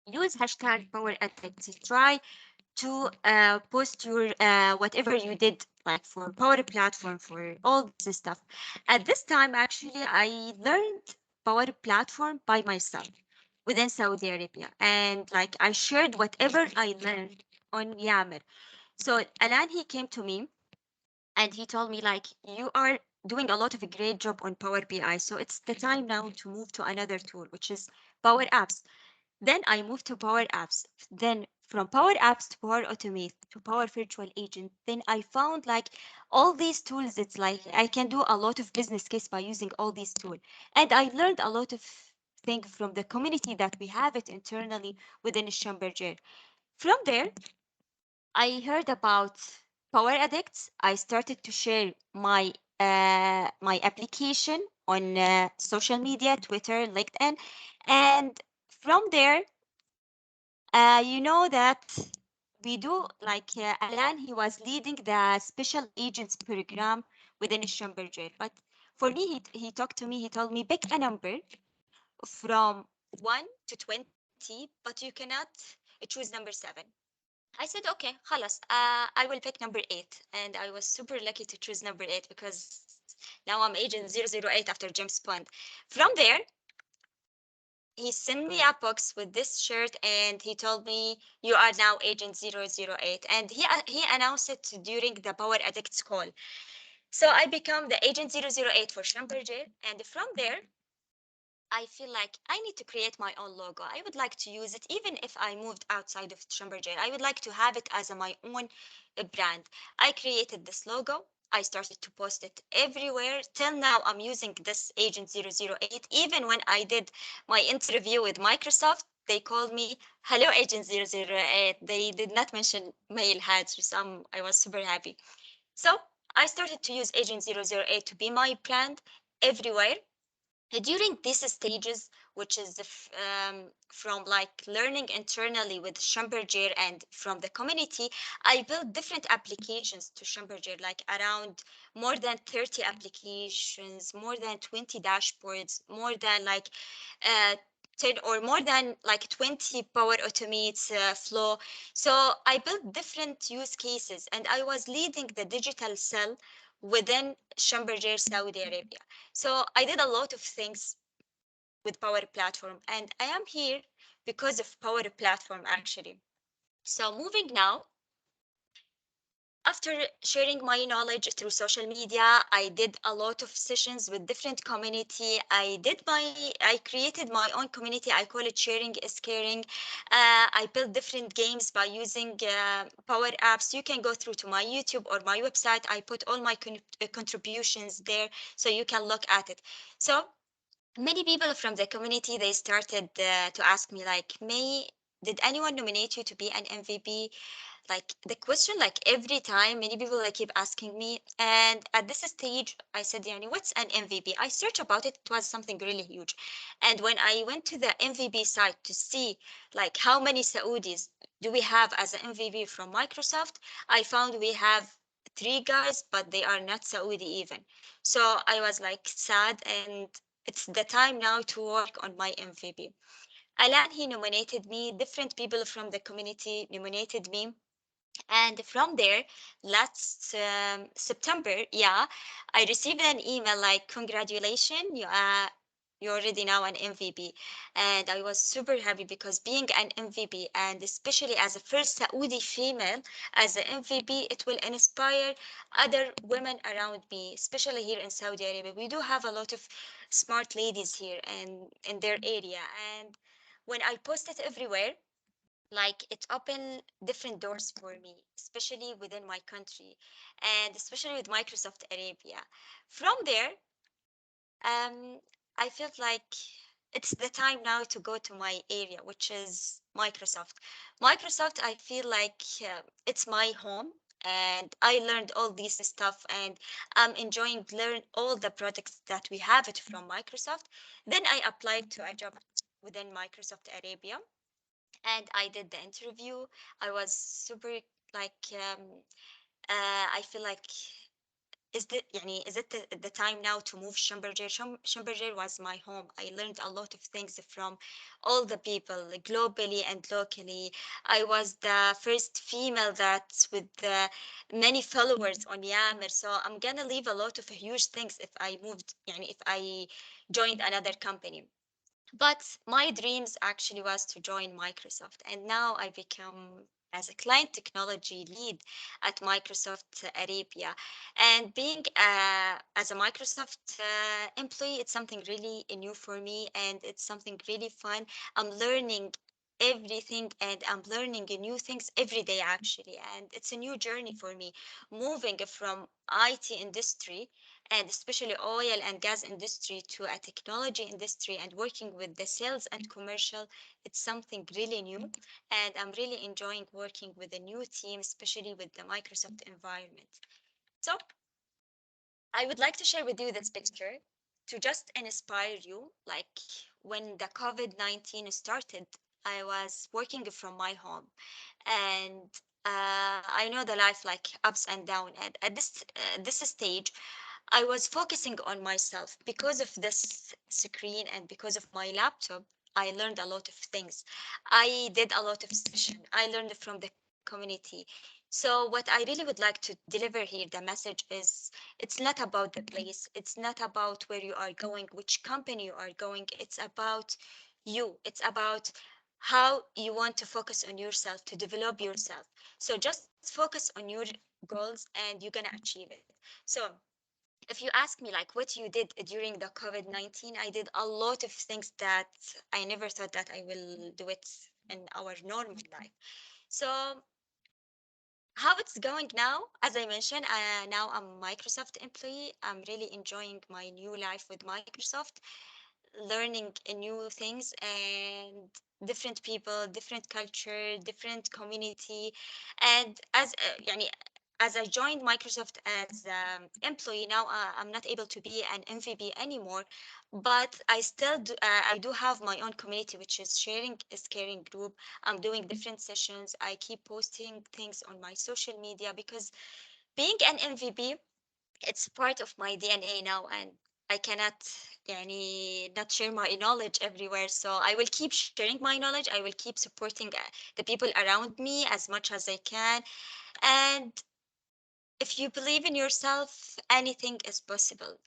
use hashtag power addicts. Try to post your whatever you did, like for power platform, for all this stuff. At this time, actually, I learned power platform by myself within Saudi Arabia, and like I shared whatever I learned on Yammer. So Alan, he came to me and he told me, like, you are doing a lot of a great job on Power BI, so it's the time now to move to another tool, which is Power Apps. Then I moved to Power Apps. Then from Power Apps to Power Automate to Power Virtual Agent. Then I found like all these tools. It's like I can do a lot of business case by using all these tools. And I learned a lot of things from the community that we have it internally within Schlumberger. From there, I heard about Power Addicts. I started to share my application on social media, Twitter, LinkedIn, and from there, you know that we do, like, Alan, he was leading the special agents program within Schlumberger. But for me, he talked to me, he told me, pick a number from 1 to 20, but you cannot choose number 7. I said, okay, خلاص, I will pick number 8. And I was super lucky to choose number 8 because now I'm agent 008 after James Bond. From there, he sent me a box with this shirt and he told me, you are now agent 008. And he announced it during the Power Addicts call. So I become the agent 008 for Schlumberger. And from there, I feel like I need to create my own logo. I would like to use it even if I moved outside of Schlumberger. I would like to have it as my own brand. I created this logo. I started to post it everywhere. Till now, I'm using this Agent 008. Even when I did my interview with Microsoft, they called me Hello Agent 008. They did not mention male hats, so I was super happy. So I started to use Agent 008 to be my brand everywhere. During these stages, which is from like learning internally with Schlumberger and from the community, I built different applications to Schlumberger, like around more than 30 applications, more than 20 dashboards, more than like uh, 10 or more than like 20 Power Automates flow. So I built different use cases, and I was leading the digital cell within Schlumberger Saudi Arabia. So I did a lot of things with Power Platform, and I am here because of Power Platform actually. So moving now, after sharing my knowledge through social media, I did a lot of sessions with different community. I created my own community. I call it sharing is caring. I built different games by using Power Apps. You can go through to my YouTube or my website. I put all my contributions there so you can look at it. So many people from the community, they started to ask me like, May, did anyone nominate you to be an MVP? Like the question, like every time many people like keep asking me, and at this stage I said, yani, what's an MVP? I searched about it. It was something really huge. And when I went to the MVP site to see like how many Saudis do we have as an MVP from Microsoft, I found we have three guys, but they are not Saudi even. So I was like sad, and it's the time now to work on my MVP. Alan, he nominated me. Different people from the community nominated me, and from there, last September, yeah, I received an email like, congratulations, you're already now an MVP. And I was super happy because being an MVP, and especially as a first Saudi female as an MVP, it will inspire other women around me, especially here in Saudi Arabia. We do have a lot of smart ladies here and in their area. And when I post it everywhere, like it opened different doors for me, especially within my country and especially with Microsoft Arabia. From there, um, I felt like it's the time now to go to my area, which is Microsoft. Microsoft, I feel like it's my home, and I learned all this stuff, and I'm enjoying learn all the products that we have it from Microsoft. Then I applied to a job within Microsoft Arabia, and I did the interview. I was super like I feel like is it the time now to move Schlumberger? Schlumberger was my home. I learned a lot of things from all the people globally and locally. I was the first female that's with many followers on Yammer, so I'm gonna leave a lot of huge things if I moved, if I joined another company. But my dreams actually was to join Microsoft, and now I become as a client technology lead at Microsoft Arabia. And being as a Microsoft employee, it's something really new for me, and it's something really fun. I'm learning everything, and I'm learning new things every day actually, and it's a new journey for me, moving from IT industry and especially oil and gas industry to a technology industry and working with the sales and commercial. It's something really new, and I'm really enjoying working with a new team, especially with the Microsoft environment. So I would like to share with you this picture to just inspire you. Like when the COVID-19 started, I was working from my home, and I know the life like ups and down. And at this stage, I was focusing on myself because of this screen and because of my laptop. I learned a lot of things. I did a lot of session. I learned from the community. So what I really would like to deliver here, the message is, it's not about the place. It's not about where you are going, which company you are going. It's about you. It's about how you want to focus on yourself, to develop yourself. So just focus on your goals and you're gonna achieve it. So if you ask me like what you did during the COVID-19, I did a lot of things that I never thought that I will do it in our normal life. So how it's going now, as I mentioned, now I'm a Microsoft employee. I'm really enjoying my new life with Microsoft, learning new things and different people, different culture, different community. And يعني, as I joined Microsoft as employee now, I'm not able to be an MVP anymore, but I do have my own community, which is sharing is caring group. I'm doing different sessions. I keep posting things on my social media because being an MVP, it's part of my DNA now, and I cannot not share my knowledge everywhere. So I will keep sharing my knowledge. I will keep supporting the people around me as much as I can. And if you believe in yourself, anything is possible.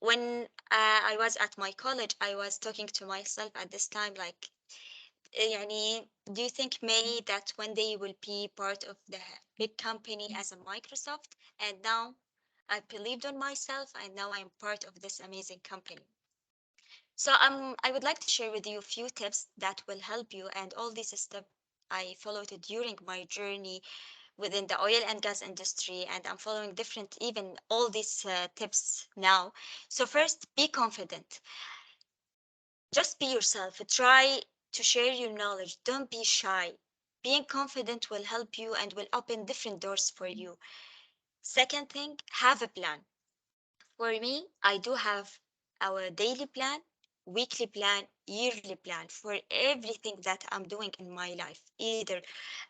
When I was at my college, I was talking to myself at this time like, do you think May that one day you will be part of the big company as a Microsoft? And now I believed on myself, and now I'm part of this amazing company. So I would like to share with you a few tips that will help you, and all these steps I followed it during my journey within the oil and gas industry, and I'm following different, even all these tips now. So first, be confident. Just be yourself. Try to share your knowledge. Don't be shy. Being confident will help you and will open different doors for you. Second thing, have a plan. For me, I do have our daily plan, weekly plan, yearly plan for everything that I'm doing in my life, either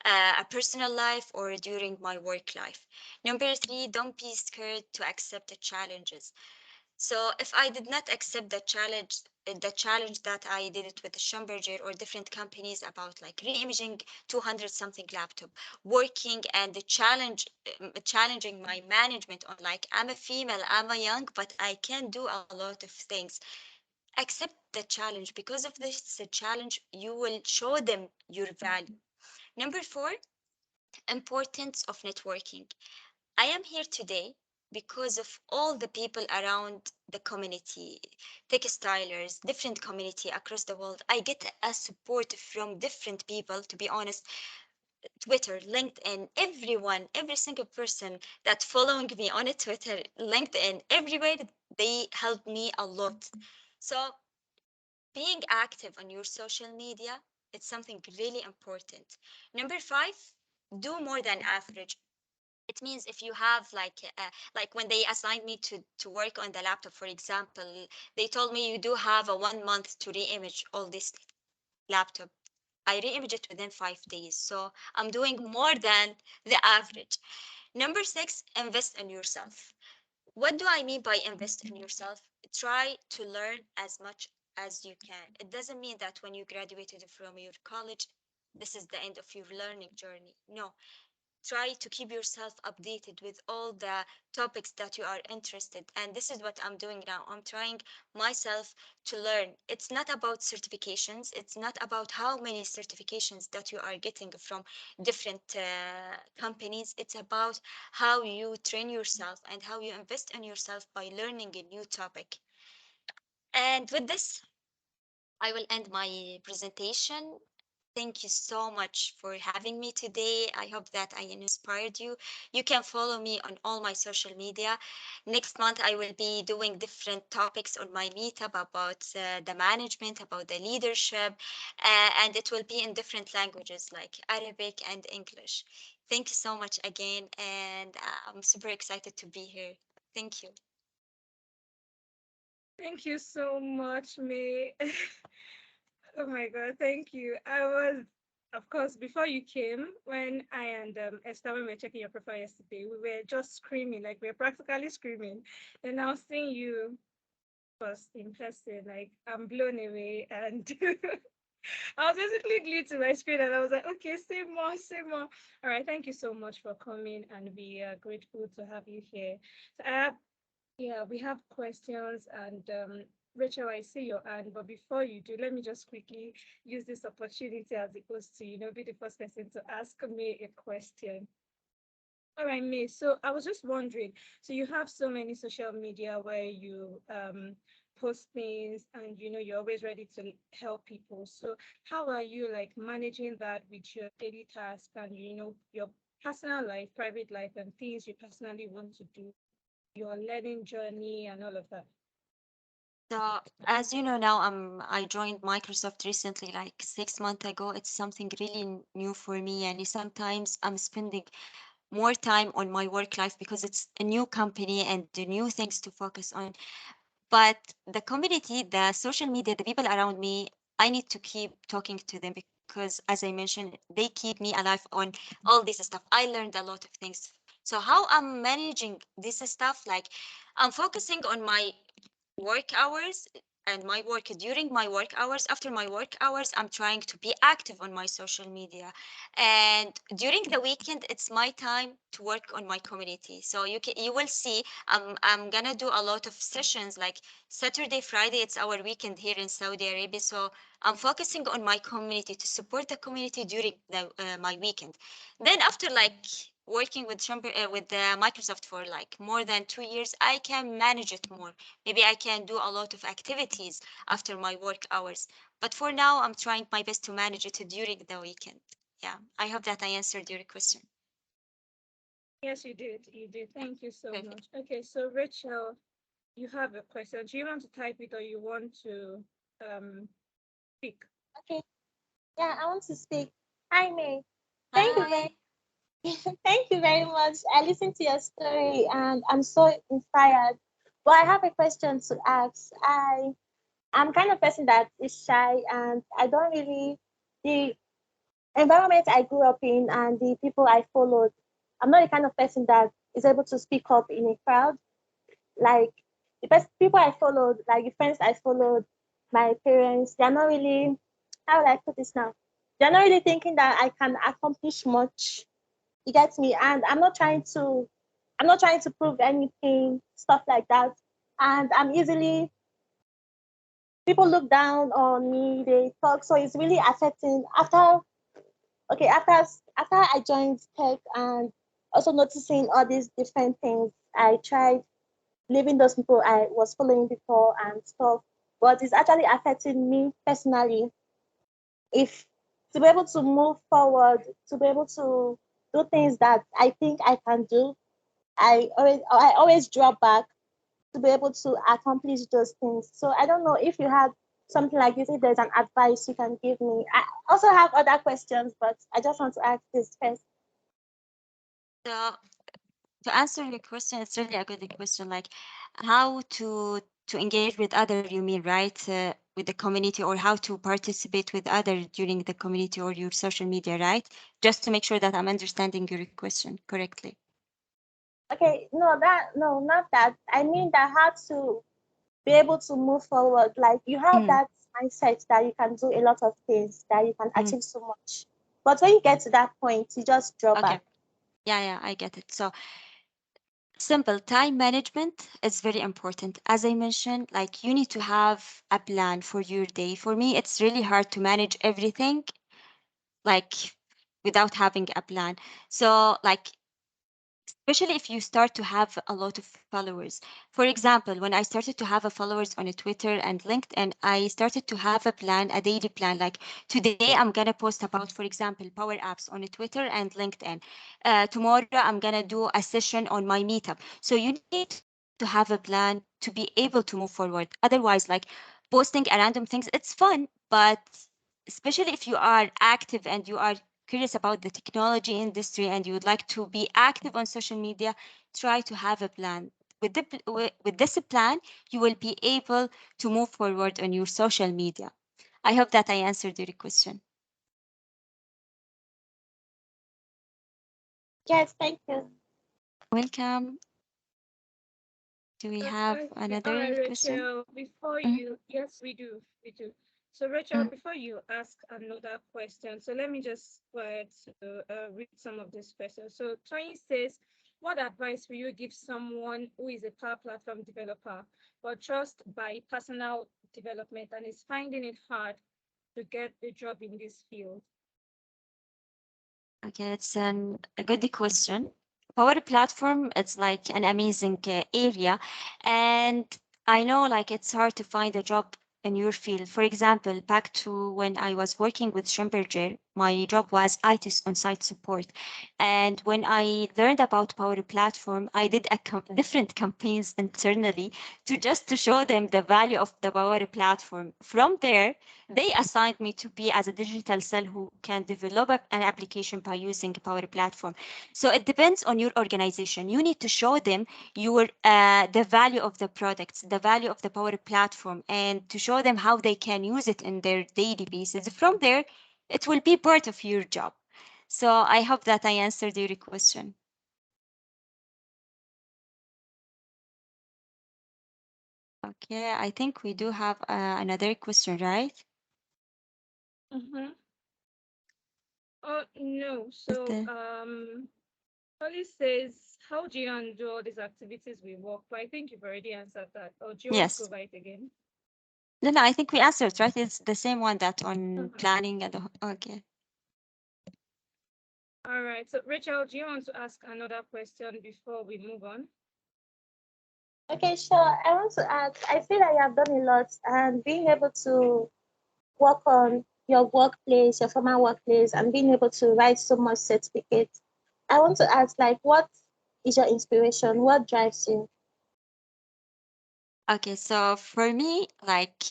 a personal life or during my work life. Number three, don't be scared to accept the challenges. So if I did not accept the challenge that I did it with the Schlumberger or different companies about like re-imaging 200 something laptop, working and the challenging my management on like I'm a female, I'm a young, but I can do a lot of things. Accept the challenge. Because of this challenge, you will show them your value. Number four, importance of networking. I am here today because of all the people around the community, textilers, different community across the world. I get a support from different people, to be honest. Twitter, LinkedIn, everyone, every single person that following me on a Twitter, LinkedIn, everywhere, they help me a lot. So being active on your social media, it's something really important. Number five, do more than average. It means if you have like when they assigned me to work on the laptop, for example, they told me you do have a 1 month to re-image all this laptop. I re-image it within 5 days, so I'm doing more than the average. Number six, invest in yourself. What do I mean by invest in yourself? Try to learn as much as you can. It doesn't mean that when you graduated from your college, this is the end of your learning journey. No, try to keep yourself updated with all the topics that you are interested. And this is what I'm doing now. I'm trying myself to learn. It's not about certifications. It's not about how many certifications that you are getting from different companies. It's about how you train yourself and how you invest in yourself by learning a new topic. And with this, I will end my presentation. Thank you so much for having me today. I hope that I inspired you. You can follow me on all my social media. Next month, I will be doing different topics on my meetup about the management, about the leadership, and it will be in different languages like Arabic and English. Thank you so much again, and I'm super excited to be here. Thank you. Thank you so much, May. Oh my God, thank you. I was, of course, before you came, when I and Esther, when we were checking your profile yesterday, we were just screaming, like we were practically screaming. And now seeing you was in person, like I'm blown away. And I was basically glued to my screen and I was like, okay, say more, say more. All right, thank you so much for coming and we are grateful to have you here. So yeah, we have questions and Rachel, I see your hand, but before you do, let me just quickly use this opportunity as opposed to, be the first person to ask me a question. All right, Miss. So I was just wondering, so you have so many social media where you post things and you're always ready to help people. So how are you like managing that with your daily task and your personal life, private life, and things you personally want to do, your learning journey and all of that? So as you know now, I joined Microsoft recently, like 6 months ago. It's something really new for me, and sometimes I'm spending more time on my work life because it's a new company and the new things to focus on. But the community, the social media, the people around me, I need to keep talking to them because, as I mentioned, they keep me alive on all this stuff. I learned a lot of things. So how I'm managing this stuff, like I'm focusing on my work hours and my work during my work hours. After my work hours, I'm trying to be active on my social media, and during the weekend it's my time to work on my community. So you will see I'm gonna do a lot of sessions like Saturday, Friday. It's our weekend here in Saudi Arabia, so I'm focusing on my community to support the community during my weekend. Then after like working with with Microsoft for like more than 2 years, I can manage it more. Maybe I can do a lot of activities after my work hours. But for now, I'm trying my best to manage it during the weekend. Yeah, I hope that I answered your question. Yes, you did. You did. Thank you so Perfect. much. Okay, so Rachel, you have a question. Do you want to type it or you want to speak? Okay. Yeah, I want to speak. Hi, May. Thank you Hi. thank you very much. I listened to your story and I'm so inspired. But I have a question to ask. I'm kind of person that is shy and I don't really the environment I grew up in and the people I followed. I'm not the kind of person that is able to speak up in a crowd. Like the best people I followed, like the friends I followed, my parents, they're not really, how would I put this now? They're not really thinking that I can accomplish much. You get me? And I'm not trying to prove anything, stuff like that. And I'm easily people look down on me, they talk, so it's really affecting after okay, after I joined tech and also noticing all these different things, I tried leaving those people I was following before and stuff. But it's actually affecting me personally. If to be able to move forward, to be able to do things that I think I can do, I always draw back to be able to accomplish those things. So I don't know if you had something like this, if there's an advice you can give me. I also have other questions, but I just want to ask this first. So to answer your question, it's really a good question. Like how to engage with other, you mean, right? With the community, or how to participate with other during the community or your social media, right? Just to make sure that I'm understanding your question correctly. Okay, no, not that. I mean that how to be able to move forward. Like you have Mm, that mindset that you can do a lot of things, that you can mm. achieve so much. But when you get to that point, you just draw Okay. back. Yeah, I get it. So simple time management is very important. As I mentioned, like you need to have a plan for your day. For me, it's really hard to manage everything like without having a plan. So like especially if you start to have a lot of followers. For example, when I started to have a followers on a Twitter and LinkedIn, I started to have a plan, a daily plan. Like today, I'm gonna post about, for example, Power Apps on a Twitter and LinkedIn. Tomorrow, I'm gonna do a session on my Meetup. So you need to have a plan to be able to move forward. Otherwise, like posting a random things, it's fun, but especially if you are active and you are curious about the technology industry and you would like to be active on social media, try to have a plan. With this plan, you will be able to move forward on your social media. I hope that I answered your question. Yes, thank you. Welcome. Do we have Okay. All another right, question? Rachel. Mm, Yes, we do. We do. So, Rachel, mm. before you ask another question, so let me just go ahead to read some of these questions. So, Tony says, what advice will you give someone who is a Power Platform developer but just by personal development and is finding it hard to get a job in this field? Okay, it's a good question. Power Platform, it's like an amazing area. And I know like it's hard to find a job in your field. For example, back to when I was working with Schlumberger, my job was IT on-site support. And when I learned about Power Platform, I did different campaigns internally to show them the value of the Power Platform. From there, they assigned me to be as a digital cell who can develop an application by using Power Platform. So it depends on your organization. You need to show them your the value of the products, the value of the Power Platform, and to show them how they can use it in their daily basis. From there, it will be part of your job. So I hope that I answered your question. Okay, I think we do have another question, right? Mm-hmm. Oh no. Is So the Holly says, how do you handle all these activities we work? But I think you've already answered that. Or do you want to go yes. by it again? No, no, I think we answered, right? It's the same one that on Mhm. planning and okay. All right. So Rachel, do you want to ask another question before we move on? Okay, sure. I want to ask, I feel like you have done a lot and being able to work on your workplace, your former workplace, and being able to write so much certificates. I want to ask, like, what is your inspiration? What drives you? Okay, so for me, like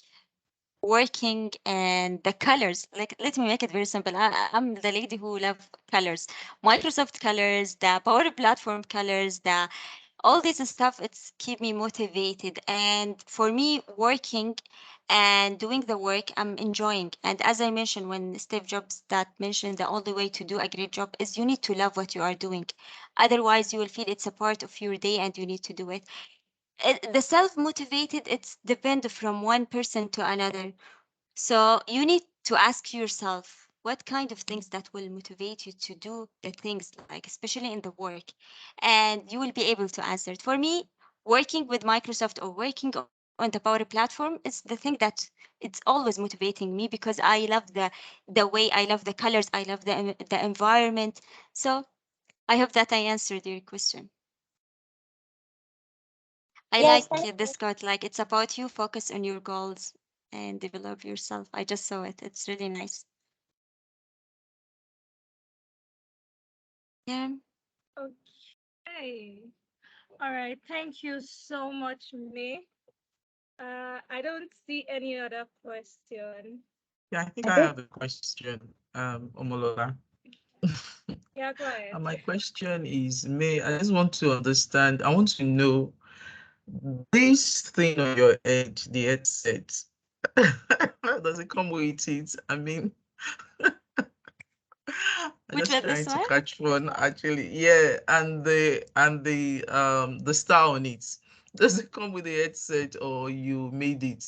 working and the colors, like let me make it very simple. I'm the lady who love colors. Microsoft colors, the Power Platform colors, the all this stuff, it's keep me motivated. And for me, working and doing the work, I'm enjoying. And as I mentioned, when Steve Jobs that mentioned the only way to do a great job is you need to love what you are doing. Otherwise, you will feel it's a part of your day and you need to do it. The self motivated, it's depend from one person to another. So you need to ask yourself what kind of things that will motivate you to do the things, like especially in the work, and you will be able to answer it. For me, working with Microsoft or working on the Power Platform is the thing that it's always motivating me because I love the way, I love the colors, I love the environment. So I hope that I answered your question. I Yes, like thank you. this quote, like it's about you, focus on your goals and develop yourself. I just saw it. It's really nice. Yeah. Okay. All right. Thank you so much, May. I don't see any other question. Yeah, I think I I think have a question, Omolola. Yeah, go ahead. And my question is, May, I just want to understand, I want to know this thing on your head, the headset. Does it come with it? I mean, I'm Which just one? This trying to one? catch one actually. Yeah, and the star on it. Does it come with the headset or you made it?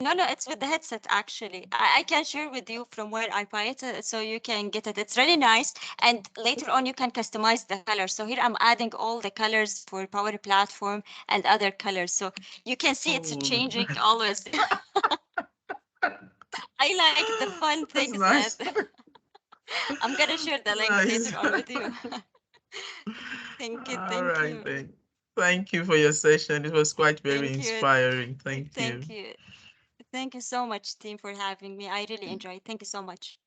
No, no, it's with the headset actually. I can share with you from where I buy it so you can get it. It's really nice. And later on, you can customize the color. So here I'm adding all the colors for Power Platform and other colors. So you can see it's Oh, changing always. I like the fun that's things and nice. I'm gonna share the link Nice. later on with you. Thank you, All thank right you, then. Thank you for your session. It was quite very thank you, inspiring. Thank you. thank you. Thank you so much, team, for having me. I really enjoyed. Thank you so much.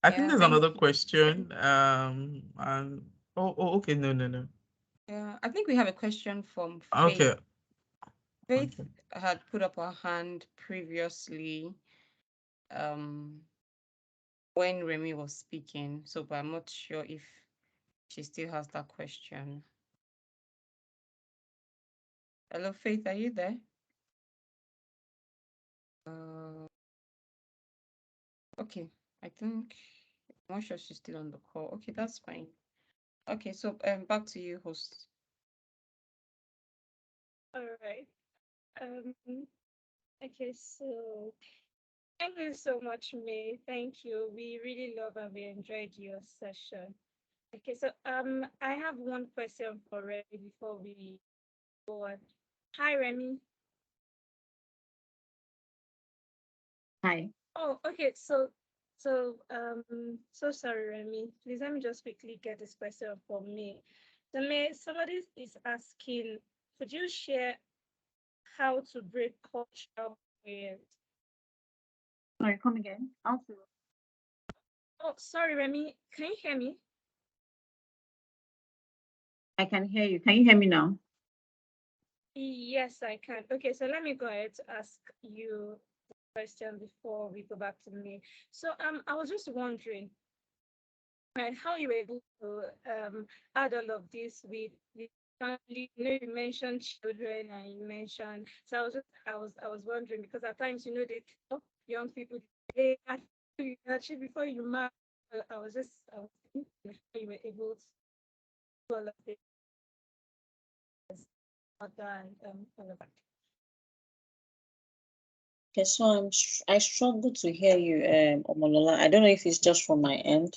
I think Yeah, there's thank another you. question. And okay, no, no, no. Yeah, I think we have a question from Faith. Okay, Faith okay. had put up her hand previously, um, when Remy was speaking. So, but I'm not sure if she still has that question. Hello, Faith, are you there? Uh, okay. I think I'm not sure she's still on the call. Okay, that's fine. Okay, so back to you, host. All right. Um, okay, so thank you so much, May. Thank you. We really love and we enjoyed your session. Okay, so I have one question for Remy before we go on. Hi, Remy. Hi. Oh, okay. So sorry, Remy. Please let me just quickly get this question for me. So may somebody is asking, could you share how to break cultural barriers? Sorry, come again. Also, Oh, sorry, Remi. Can you hear me? I can hear you. Can you hear me now? Yes, I can. Okay, so let me go ahead to ask you the question before we go back to me. So I was just wondering, right, how you were able to add all of this with family. You know, you mentioned children and you mentioned, so I was wondering, because at times, they tell young people, hey, actually before you marry. I was thinking how you were able to do all of this and all of that. Okay, so I struggle to hear you, Omolola. I don't know if it's just from my end.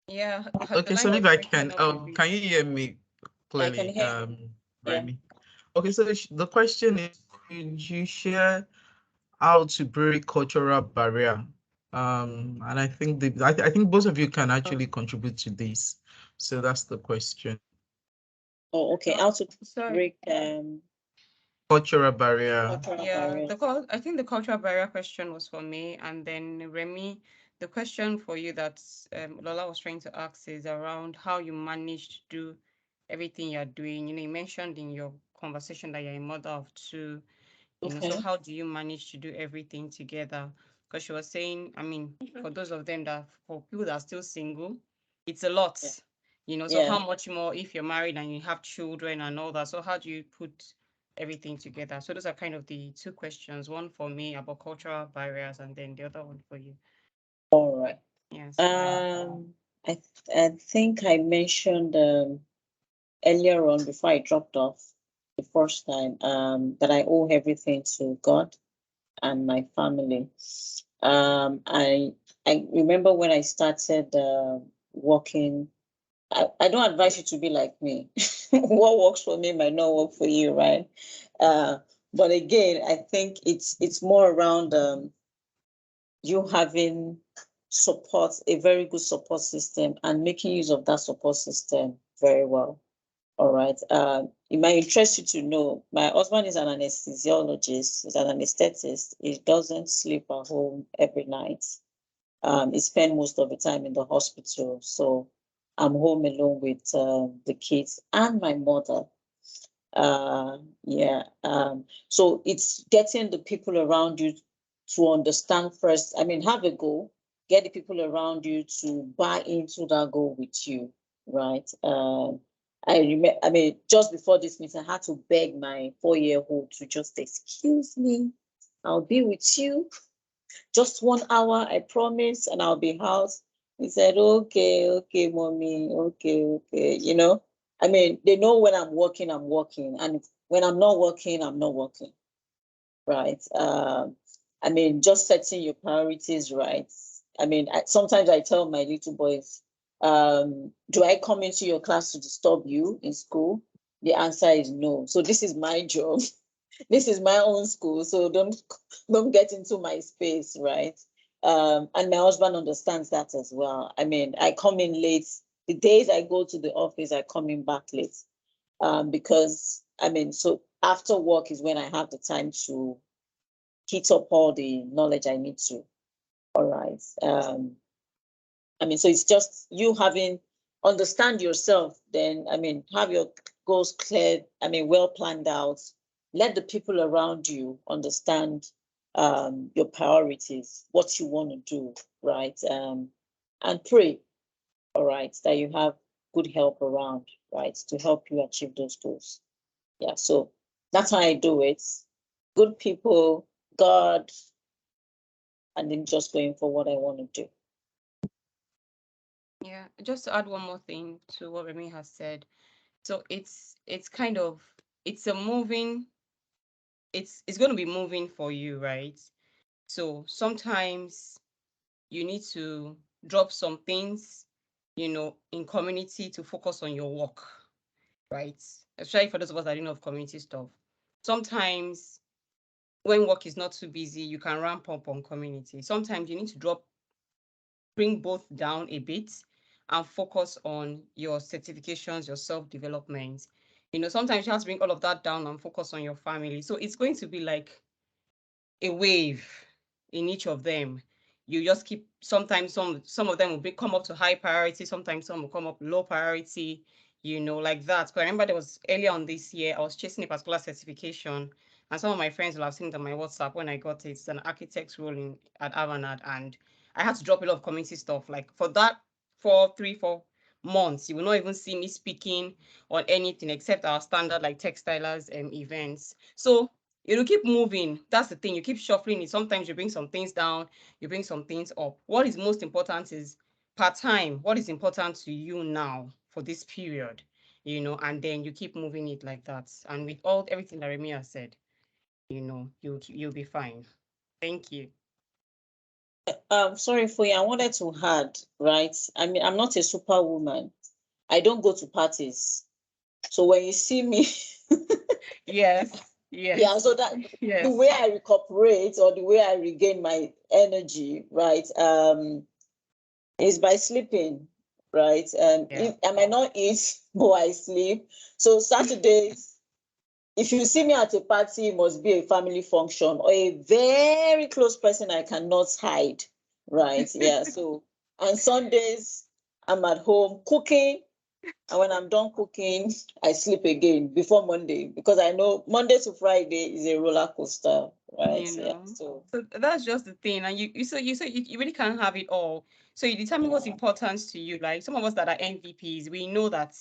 Yeah, the Okay, so line if was I breaking can, up a bit. can you hear me I can clearly, hear you. Yeah. Remy? Okay, so the question is, could you share how to break cultural barrier? And I think I think both of you can actually contribute to this. So that's the question. Oh, okay. So, How to sorry. break Cultural barrier. cultural Yeah, barriers. I think the cultural barrier question was for me, and then Remy, the question for you that Lola was trying to ask is around how you manage to do everything you're doing. You mentioned in your conversation that you're a mother of two, so Okay. how do you manage to do everything together? Because she was saying, I mean, for those of them for people that are still single, it's a lot, Yeah. so Yeah. how much more if you're married and you have children and all that? So how do you put everything together? So those are kind of the two questions, one for me about cultural barriers and then the other one for you. All right. Yes. I think I mentioned earlier on before I dropped off the first time that I owe everything to God and my family. I remember when I started working. I don't advise you to be like me. What works for me might not work for you, right? But again, I think it's more around you having support, a very good support system, and making use of that support system very well. All right. It might interest you to know my husband is an anesthesiologist, he's an anesthetist. He doesn't sleep at home every night. He spends most of the time in the hospital. So I'm home alone with the kids and my mother. Yeah. So it's getting the people around you to understand first. I mean, have a goal, get the people around you to buy into that goal with you, right? I remember, I mean, just before this meeting, I had to beg my 4-year-old to just excuse me. I'll be with you just 1 hour, I promise, and I'll be out. He said, okay, mommy, okay. I mean, they know when I'm working, and when I'm not working, I'm not working, right? I mean, just setting your priorities right. I mean, sometimes I tell my little boys, do I come into your class to disturb you in school? The answer is no. So this is my job. This is my own school, so don't get into my space, right? And my husband understands that as well. I mean, I come in late. The days I go to the office, I come in back late. Because I mean, so after work is when I have the time to hit up all the knowledge I need to. All right. I mean, so it's just you having understand yourself, then I mean, have your goals clear, I mean, well planned out. Let the people around you understand your priorities, what you want to do, right? And pray, all right, that you have good help around, right, to help you achieve those goals. Yeah, so that's how I do it. Good people, God, and then just going for what I want to do. Yeah, just to add one more thing to what Remy has said. So it's kind of it's a moving, it's going to be moving for you, right? So sometimes you need to drop some things, in community to focus on your work, right? Especially for those of us that didn't know of community stuff. Sometimes when work is not too busy, you can ramp up on community. Sometimes you need to bring both down a bit and focus on your certifications, your self-development. Sometimes you have to bring all of that down and focus on your family. So it's going to be like a wave in each of them. You just keep, sometimes some of them will come up to high priority, sometimes some will come up low priority, like that. Because I remember there was earlier on this year, I was chasing a particular certification, and some of my friends will have seen it on my WhatsApp when I got it. It's an architect's role at Avanad, and I had to drop a lot of community stuff. Like for that 4 months, you will not even see me speaking on anything except our standard like textilers events. So it'll keep moving. That's the thing. You keep shuffling it. Sometimes you bring some things down, you bring some things up. What is most important is part-time. What is important to you now for this period? And then you keep moving it like that. And with everything that Remi has said, you'll be fine. Thank you. Sorry for you. I wanted to add, right? I mean, I'm not a superwoman. I don't go to parties. So when you see me, Yes. yeah, so that Yes. the way I recuperate or the way I regain my energy, right, is by sleeping, right? Yeah. I might not eat, but I sleep. So Saturdays, if you see me at a party, it must be a family function or a very close person I cannot hide, right? Yeah. So, and Sundays, I'm at home cooking. And when I'm done cooking, I sleep again before Monday because I know Monday to Friday is a roller coaster, right? Yeah. So that's just the thing. And you really can't have it all. So you determine what's important to you. Like some of us that are MVPs, we know that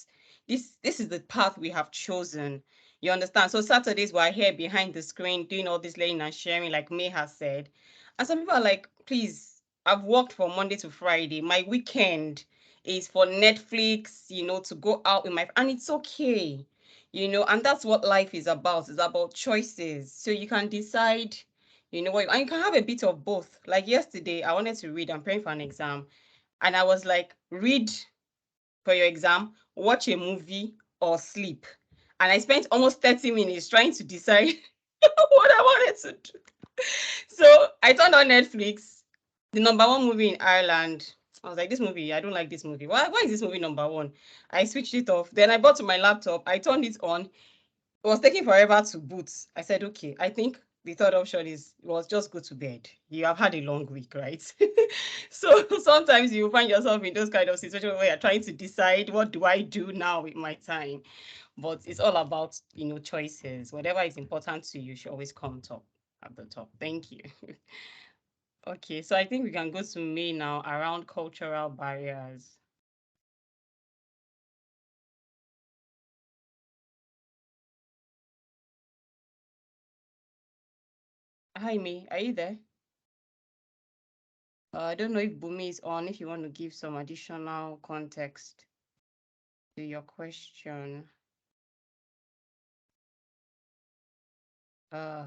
this is the path we have chosen. You understand? So Saturdays we're here behind the screen doing all this learning and sharing, like May has said. And some people are like, please, I've worked from Monday to Friday. My weekend is for Netflix, to go out with my, and it's okay. And that's what life is about. It's about choices. So you can decide, what, and you can have a bit of both. Like yesterday, I wanted to read, I'm preparing for an exam, and I was like, read for your exam, watch a movie, or sleep. And I spent almost 30 minutes trying to decide what I wanted to do. So I turned on Netflix, the number one movie in Ireland. I was like, this movie, I don't like this movie. Why is this movie number one? I switched it off. Then I bought to my laptop. I turned it on. It was taking forever to boot. I said, okay, I think the third option was just go to bed. You have had a long week, right? So sometimes you find yourself in those kind of situations where you're trying to decide, what do I do now with my time? But it's all about, choices. Whatever is important to you should always come at the top. Thank you. Okay, so I think we can go to May now around cultural barriers. Hi, May, are you there? I don't know if Bumi is on, if you want to give some additional context to your question. Uh,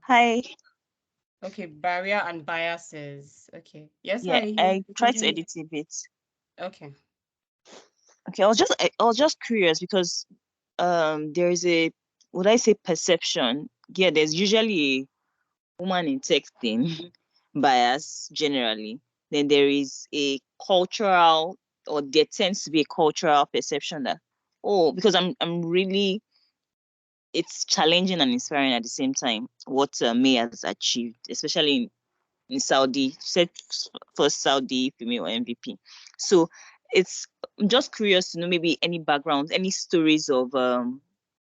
Hi. okay, barrier and biases. Okay. Yes, Yeah, hi, I you can tried hear to me. edit a bit. Okay. Okay, I was just curious because there is a, would I say, perception? Yeah, there's usually a woman in texting bias generally. Then there is a cultural, or there tends to be a cultural perception that, oh, because I'm really, it's challenging and inspiring at the same time what May has achieved, especially in Saudi, said first Saudi female MVP. So I'm just curious to know maybe any background, any stories of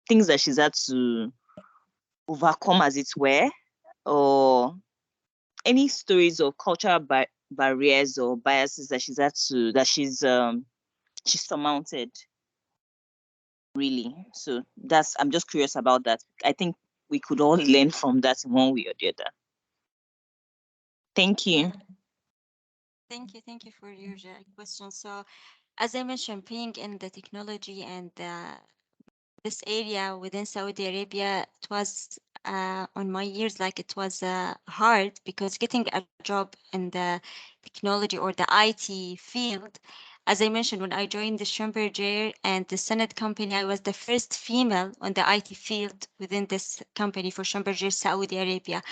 things that she's had to overcome, as it were, or any stories of cultural barriers or biases that she's surmounted, really. So I'm just curious about that. I think we could all learn from that in one way or the other. Thank you. Thank you for your question. So, as I mentioned, being in the technology and this area within Saudi Arabia, it was on my years, like it was hard because getting a job in the technology or the IT field, as I mentioned, when I joined the Schlumberger and the Senate company, I was the first female on the IT field within this company for Schlumberger Saudi Arabia.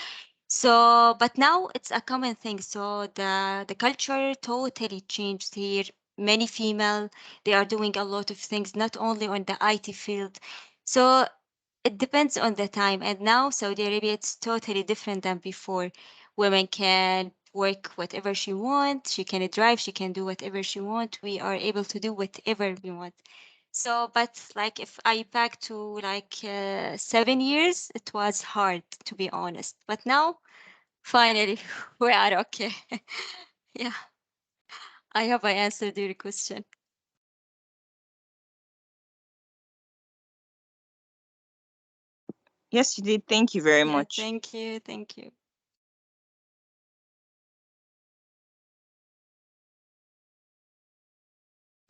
So, but now it's a common thing. So the culture totally changed here. Many female, they are doing a lot of things, not only on the IT field. So it depends on the time. And now Saudi Arabia, it's totally different than before. Women can work whatever she wants. She can drive. She can do whatever she wants. We are able to do whatever we want. So, but like if I back to like 7 years, it was hard to be honest. But now, finally, we are okay. Yeah, I hope I answered your question. Yes, you did. Thank you very Yeah, much. thank you. Thank you.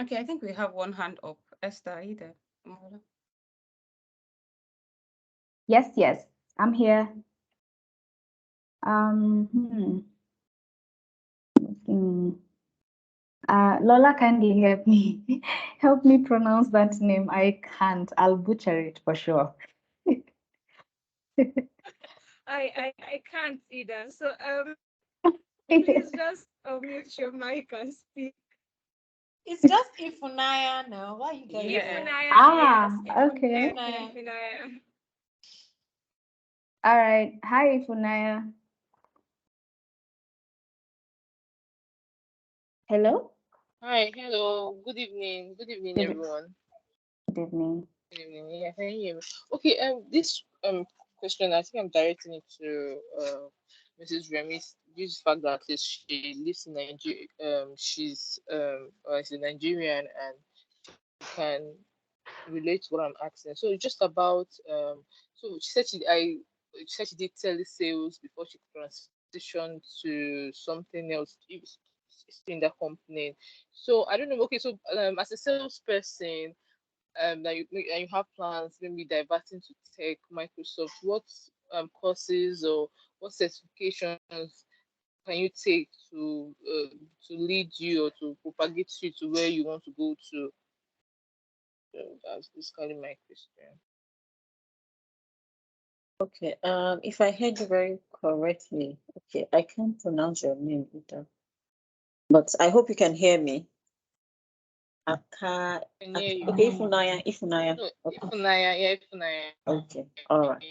Okay, I think we have one hand up. Esther, are you there? Omolola? Yes, yes, I'm here. Um, hmm, hmm. Lola, kindly help me. Help me pronounce that name. I can't. I'll butcher it for sure. I can't either. So please just mute your mic and speak. It's just Ifunaya now. Why you guys? Yeah. Ifunaya, Ah, yes. okay. Ifunaya. Ifunaya. All right. Hi, Funaya. Hello. Hi, hello, good evening. Good evening, Good, everyone. good evening. Good evening. Yeah, can you hear me? Okay, this question, I think I'm directing it to Mrs. Remy due to the fact that at least she lives in Nigeria. She's she's Nigerian and can relate to what I'm asking. So it's just about so she said she did telesales before she transitioned to something else in that company. So I don't know. Okay, so as a salesperson, that you have plans maybe diverting to tech, Microsoft, what courses or what certifications can you take to lead you or to propagate you to where you want to go to? So that's basically my question. Okay. If I heard you very correctly, okay, I can't pronounce your name either, but I hope you can hear me. Aka, Can hear you. okay, Ifunaya, Ifunaya. No, Okay, Ifunaya, yeah, Ifunaya. okay, all right,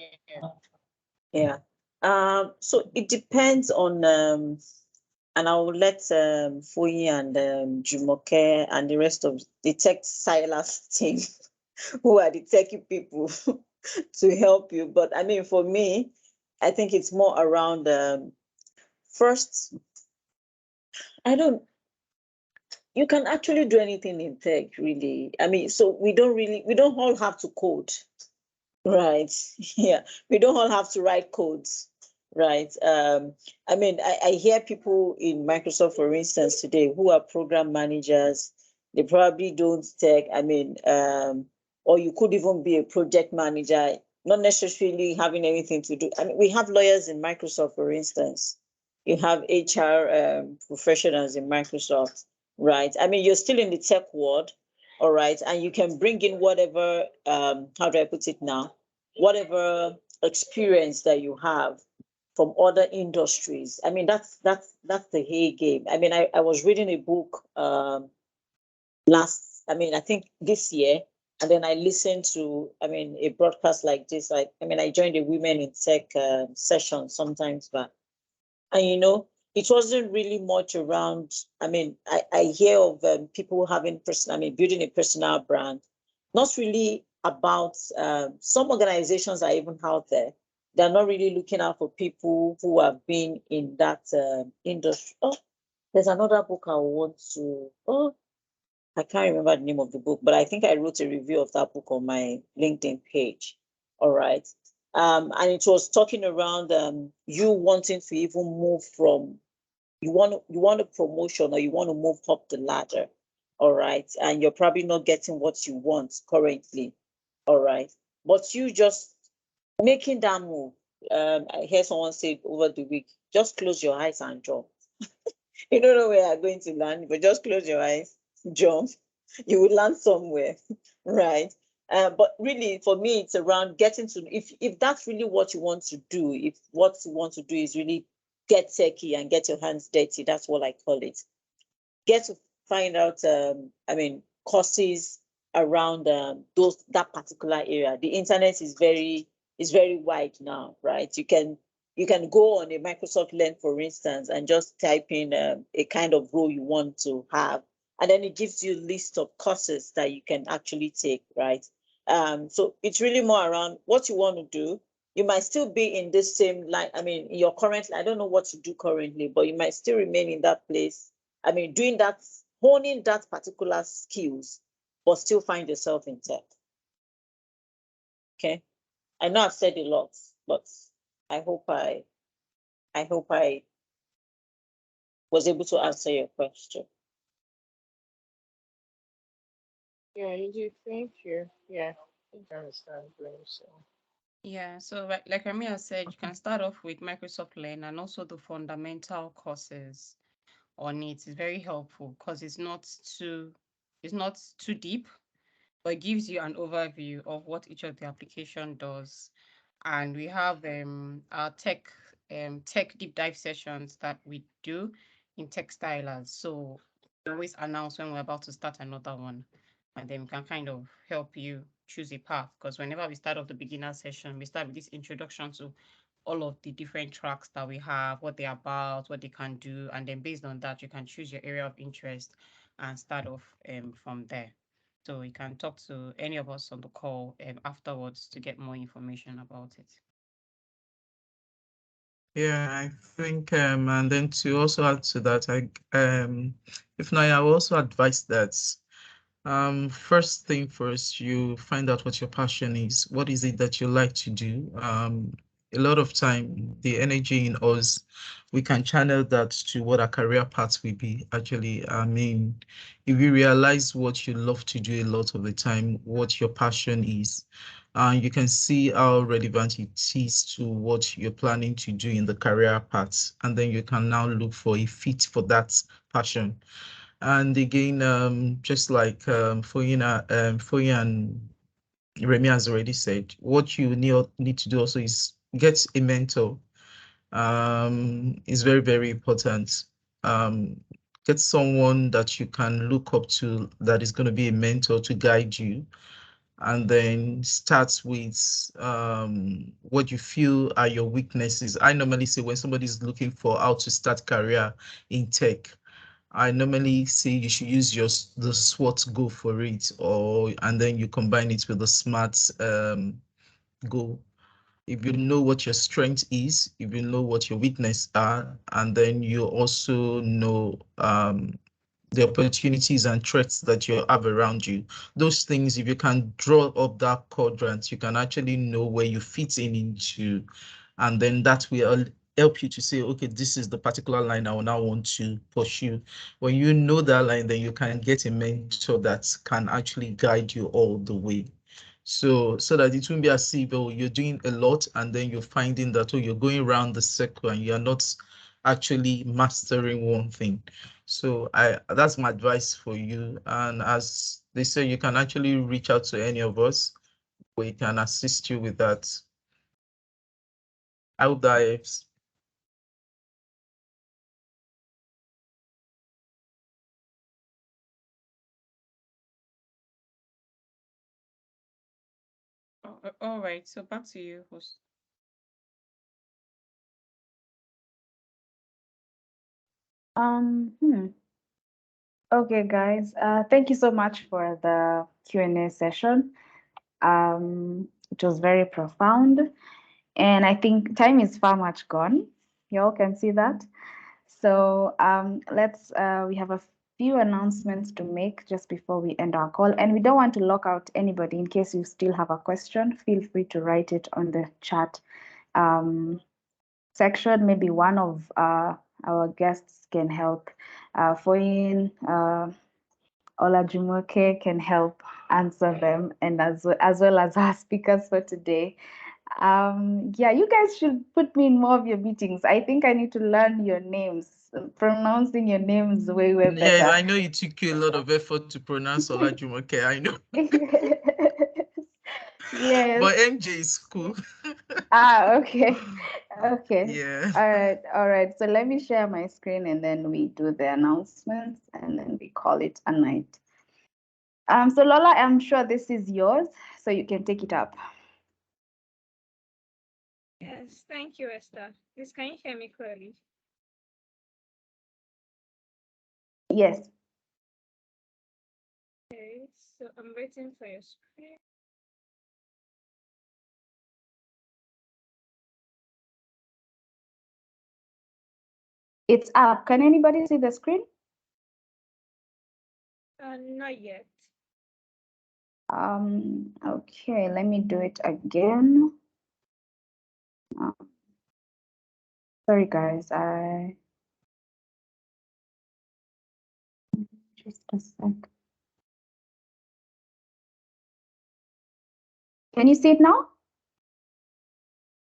Yeah. yeah. So it depends on and I will let Foyi and Jumoke and the rest of the tech Silas team, who are the techie people, to help you. But I mean, for me, I think it's more around first. I don't. You can actually do anything in tech, really. I mean, so we don't all have to code. Right. Yeah. We don't all have to write codes. Right. I mean, I hear people in Microsoft, for instance, today who are program managers. They probably don't tech. I mean, or you could even be a project manager, not necessarily having anything to do. I mean, we have lawyers in Microsoft, for instance. You have HR professionals in Microsoft, right? I mean, you're still in the tech world, all right, and you can bring in whatever how do I put it now, whatever experience that you have from other industries. I mean, that's the hey game. I mean, I was reading a book I mean, I think this year, and then I listened to, I mean, a broadcast like this. Like, I mean, I joined a women in tech session sometimes back, and it wasn't really much around. I mean, I hear of people having personal, I mean, building a personal brand, not really about some organizations are even out there. They're not really looking out for people who have been in that industry. Oh, there's another book I want to. Oh, I can't remember the name of the book, but I think I wrote a review of that book on my LinkedIn page. All right. And it was talking around you wanting to even move from you want a promotion or you want to move up the ladder, all right, and you're probably not getting what you want currently, all right, but you just making that move. I heard someone say over the week, just close your eyes and jump. You don't know where you're going to land, but just close your eyes, jump. You will land somewhere, right? But really, for me, it's around getting to, if that's really what you want to do, if what you want to do is really get techie and get your hands dirty, that's what I call it. Get to find out, courses around that particular area. The internet is very wide now, right? You can go on a Microsoft Learn, for instance, and just type in a kind of role you want to have, and then it gives you a list of courses that you can actually take, right? So it's really more around what you want to do. You might still be in this same line. In your current, I don't know what you do currently, but you might still remain in that place. Doing that, honing that particular skills, but still find yourself in tech. Okay. I know I've said a lot, but I hope I was able to answer your question. Yeah, you do. Thank you. Yeah, I think I understand what you're saying. Yeah, so like Ramia said, you can start off with Microsoft Learn and also the fundamental courses on it. It's very helpful because it's not too deep, but it gives you an overview of what each of the application does. And we have our tech deep dive sessions that we do in Textilers. So we always announce when we're about to start another one, and then we can kind of help you choose a path. Because whenever we start off the beginner session, we start with this introduction to all of the different tracks that we have, what they're about, what they can do, and then based on that, you can choose your area of interest and start off from there. So you can talk to any of us on the call afterwards to get more information about it. Yeah, I think, and then to also add to that, if not, I will also advise that, first thing first, you find out what your passion is. What is it that you like to do? A lot of time, the energy in us, we can channel that to what our career paths will be. Actually, if you realize what you love to do a lot of the time, what your passion is, you can see how relevant it is to what you're planning to do in the career paths, and then you can now look for a fit for that passion. And again, just like Foyin and Remi has already said, what you need to do also is get a mentor. Is very, very important. Get someone that you can look up to that is going to be a mentor to guide you, and then start with what you feel are your weaknesses. I normally say when somebody's looking for how to start career in tech, I normally say you should use the SWOT goal for it, and then you combine it with the SMART goal. If you know what your strength is, if you know what your weakness are, and then you also know the opportunities and threats that you have around you. Those things, if you can draw up that quadrant, you can actually know where you fit into, and then that will help you to say, okay, this is the particular line I will now want to pursue. When you know that line, then you can get a mentor that can actually guide you all the way. So that it won't be as if you're doing a lot and then you're finding that you're going around the circle and you're not actually mastering one thing. So that's my advice for you. And as they say, you can actually reach out to any of us. We can assist you with that. I hope that helps. All right, so back to you, host. Um, hmm. Okay, guys. Thank you so much for the Q&A session. It was very profound, and I think time is far much gone. Y'all can see that. So we have a few announcements to make just before we end our call, and we don't want to lock out anybody. In case you still have a question, feel free to write it on the chat section. Maybe one of our guests can help. Foyin, Olajumoke can help answer them, and as well as our speakers for today. Yeah, you guys should put me in more of your meetings. I think I need to learn your names. Pronouncing your names way Yeah, better. I know it took you a lot of effort to pronounce Olajumoke. I know. Yes. But MJ is cool. Okay. Okay. Yeah. All right. So let me share my screen and then we do the announcements and then we call it a night. So Lola, I'm sure this is yours, so you can take it up. Yes, thank you, Esther. Please, can you hear me clearly? Yes. Okay, so I'm waiting for your screen. It's up. Can anybody see the screen? Not yet. Okay, let me do it again. Sorry guys, just a sec. Can you see it now?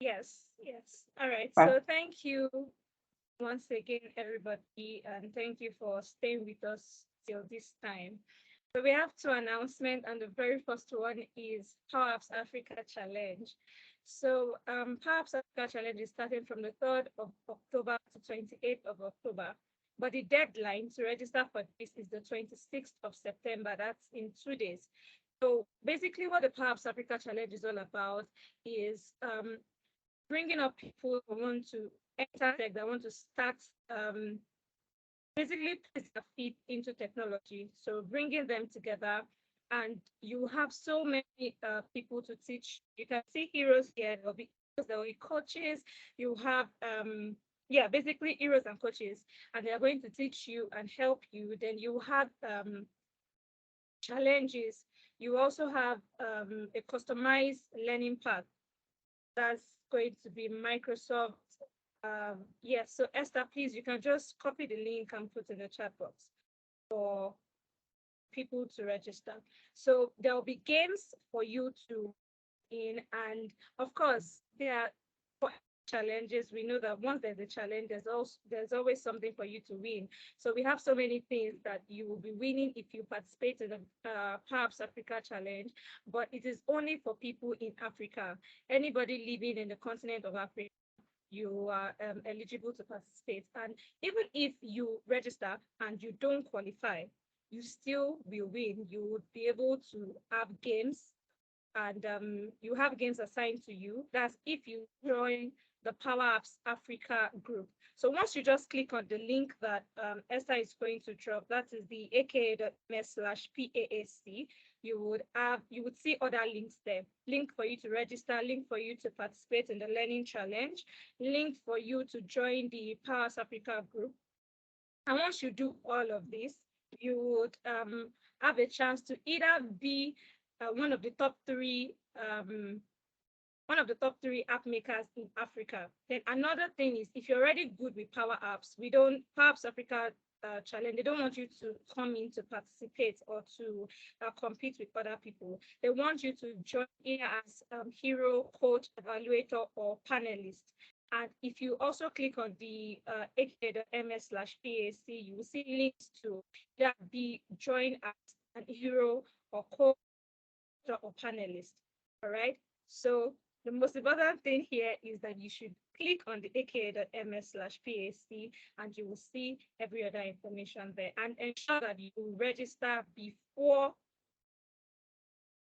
Yes, yes. All right. Right. So thank you once again, everybody, and thank you for staying with us till this time. So we have two announcements, and the very first one is Power Apps Africa Challenge. So Power Apps Africa Challenge is starting from the 3rd of October to 28th of October. But the deadline to register for this is the 26th of September. That's in 2 days. So basically what the Power Apps Africa Challenge is all about is bringing up people who want to enter tech, that want to start basically put their feet into technology. So bringing them together, and you have so many people to teach. You can see heroes here. There will be coaches. You have yeah, basically heroes and coaches, and they are going to teach you and help you. Then you have challenges. You also have a customized learning path that's going to be Microsoft. Yes, so Esther, please, you can just copy the link and put in the chat box for people to register. So there will be games for you to in, and of course, there are challenges. We know that once there's a challenge, there's always something for you to win. So we have so many things that you will be winning if you participate in the Power Apps Africa Challenge, but it is only for people in Africa. Anybody living in the continent of Africa, you are eligible to participate. And even if you register and you don't qualify, you still will win. You would be able to have games, and you have games assigned to you. That's if you join the Power Apps Africa group. So once you just click on the link that Esther is going to drop, that is the aka.ms/PAAC, you would see other links there. Link for you to register, link for you to participate in the learning challenge, link for you to join the Power Apps Africa group. And once you do all of this, you would have a chance to either be one of the top three app makers in Africa. Then another thing is, if you're already good with Power Apps, Power Apps Africa Challenge, they don't want you to come in to participate or to compete with other people. They want you to join either as hero, coach, evaluator, or panelist. And if you also click on the aka.ms/PAC, you will see links to be join as an hero or coach or panelist. All right. So the most important thing here is that you should click on the aka.ms/PAC and you will see every other information there, and ensure that you register before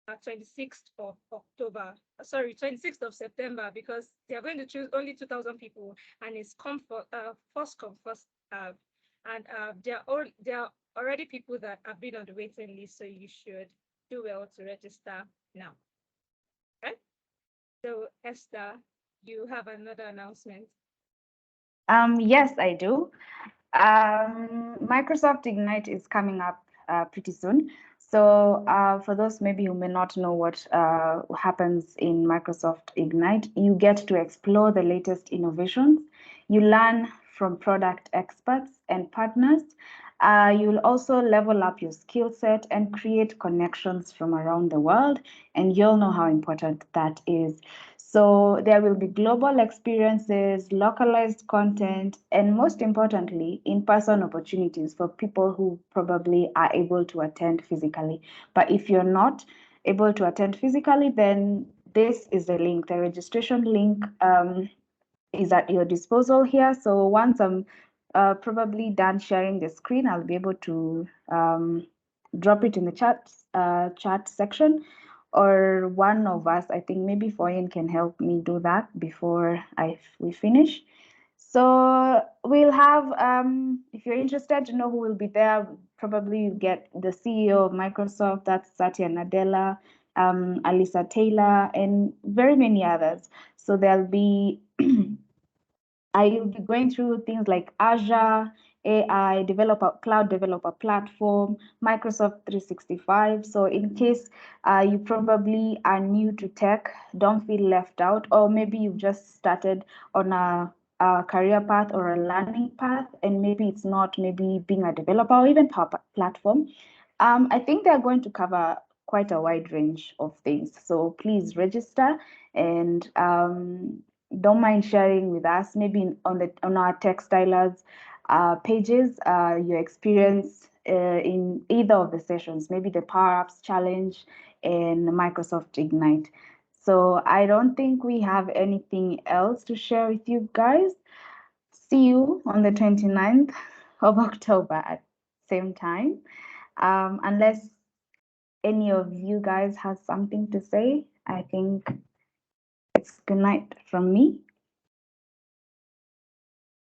26th of October, sorry, 26th of September, because they're going to choose only 2,000 people, and it's first come, first serve. And there are already people that have been on the waiting list, so you should do well to register now. Okay? So Esther, you have another announcement. Yes, I do. Microsoft Ignite is coming up pretty soon. So for those maybe who may not know what happens in Microsoft Ignite, you get to explore the latest innovations. You learn from product experts and partners. You'll also level up your skill set and create connections from around the world. And you'll know how important that is. So there will be global experiences, localized content, and most importantly, in-person opportunities for people who probably are able to attend physically. But if you're not able to attend physically, then this is the link. The registration link is at your disposal here. So once I'm probably done sharing the screen, I'll be able to drop it in the chat section, or one of us, I think maybe Foyen can help me do that before we finish. So we'll have, if you're interested to know who will be there, probably get the CEO of Microsoft, that's Satya Nadella, Alisa Taylor, and very many others. So there'll be I will be going through things like Azure, AI, cloud developer platform, Microsoft 365. So in case you probably are new to tech, don't feel left out, or maybe you've just started on a career path or a learning path, and maybe it's not maybe being a developer or even Power Platform. I think they're going to cover quite a wide range of things. So please register, and don't mind sharing with us, maybe on our Textilers pages, your experience in either of the sessions, maybe the Power Apps Challenge and Microsoft Ignite. So I don't think we have anything else to share with you guys. See you on the 29th of October at same time. Unless any of you guys has something to say, I think it's good night from me.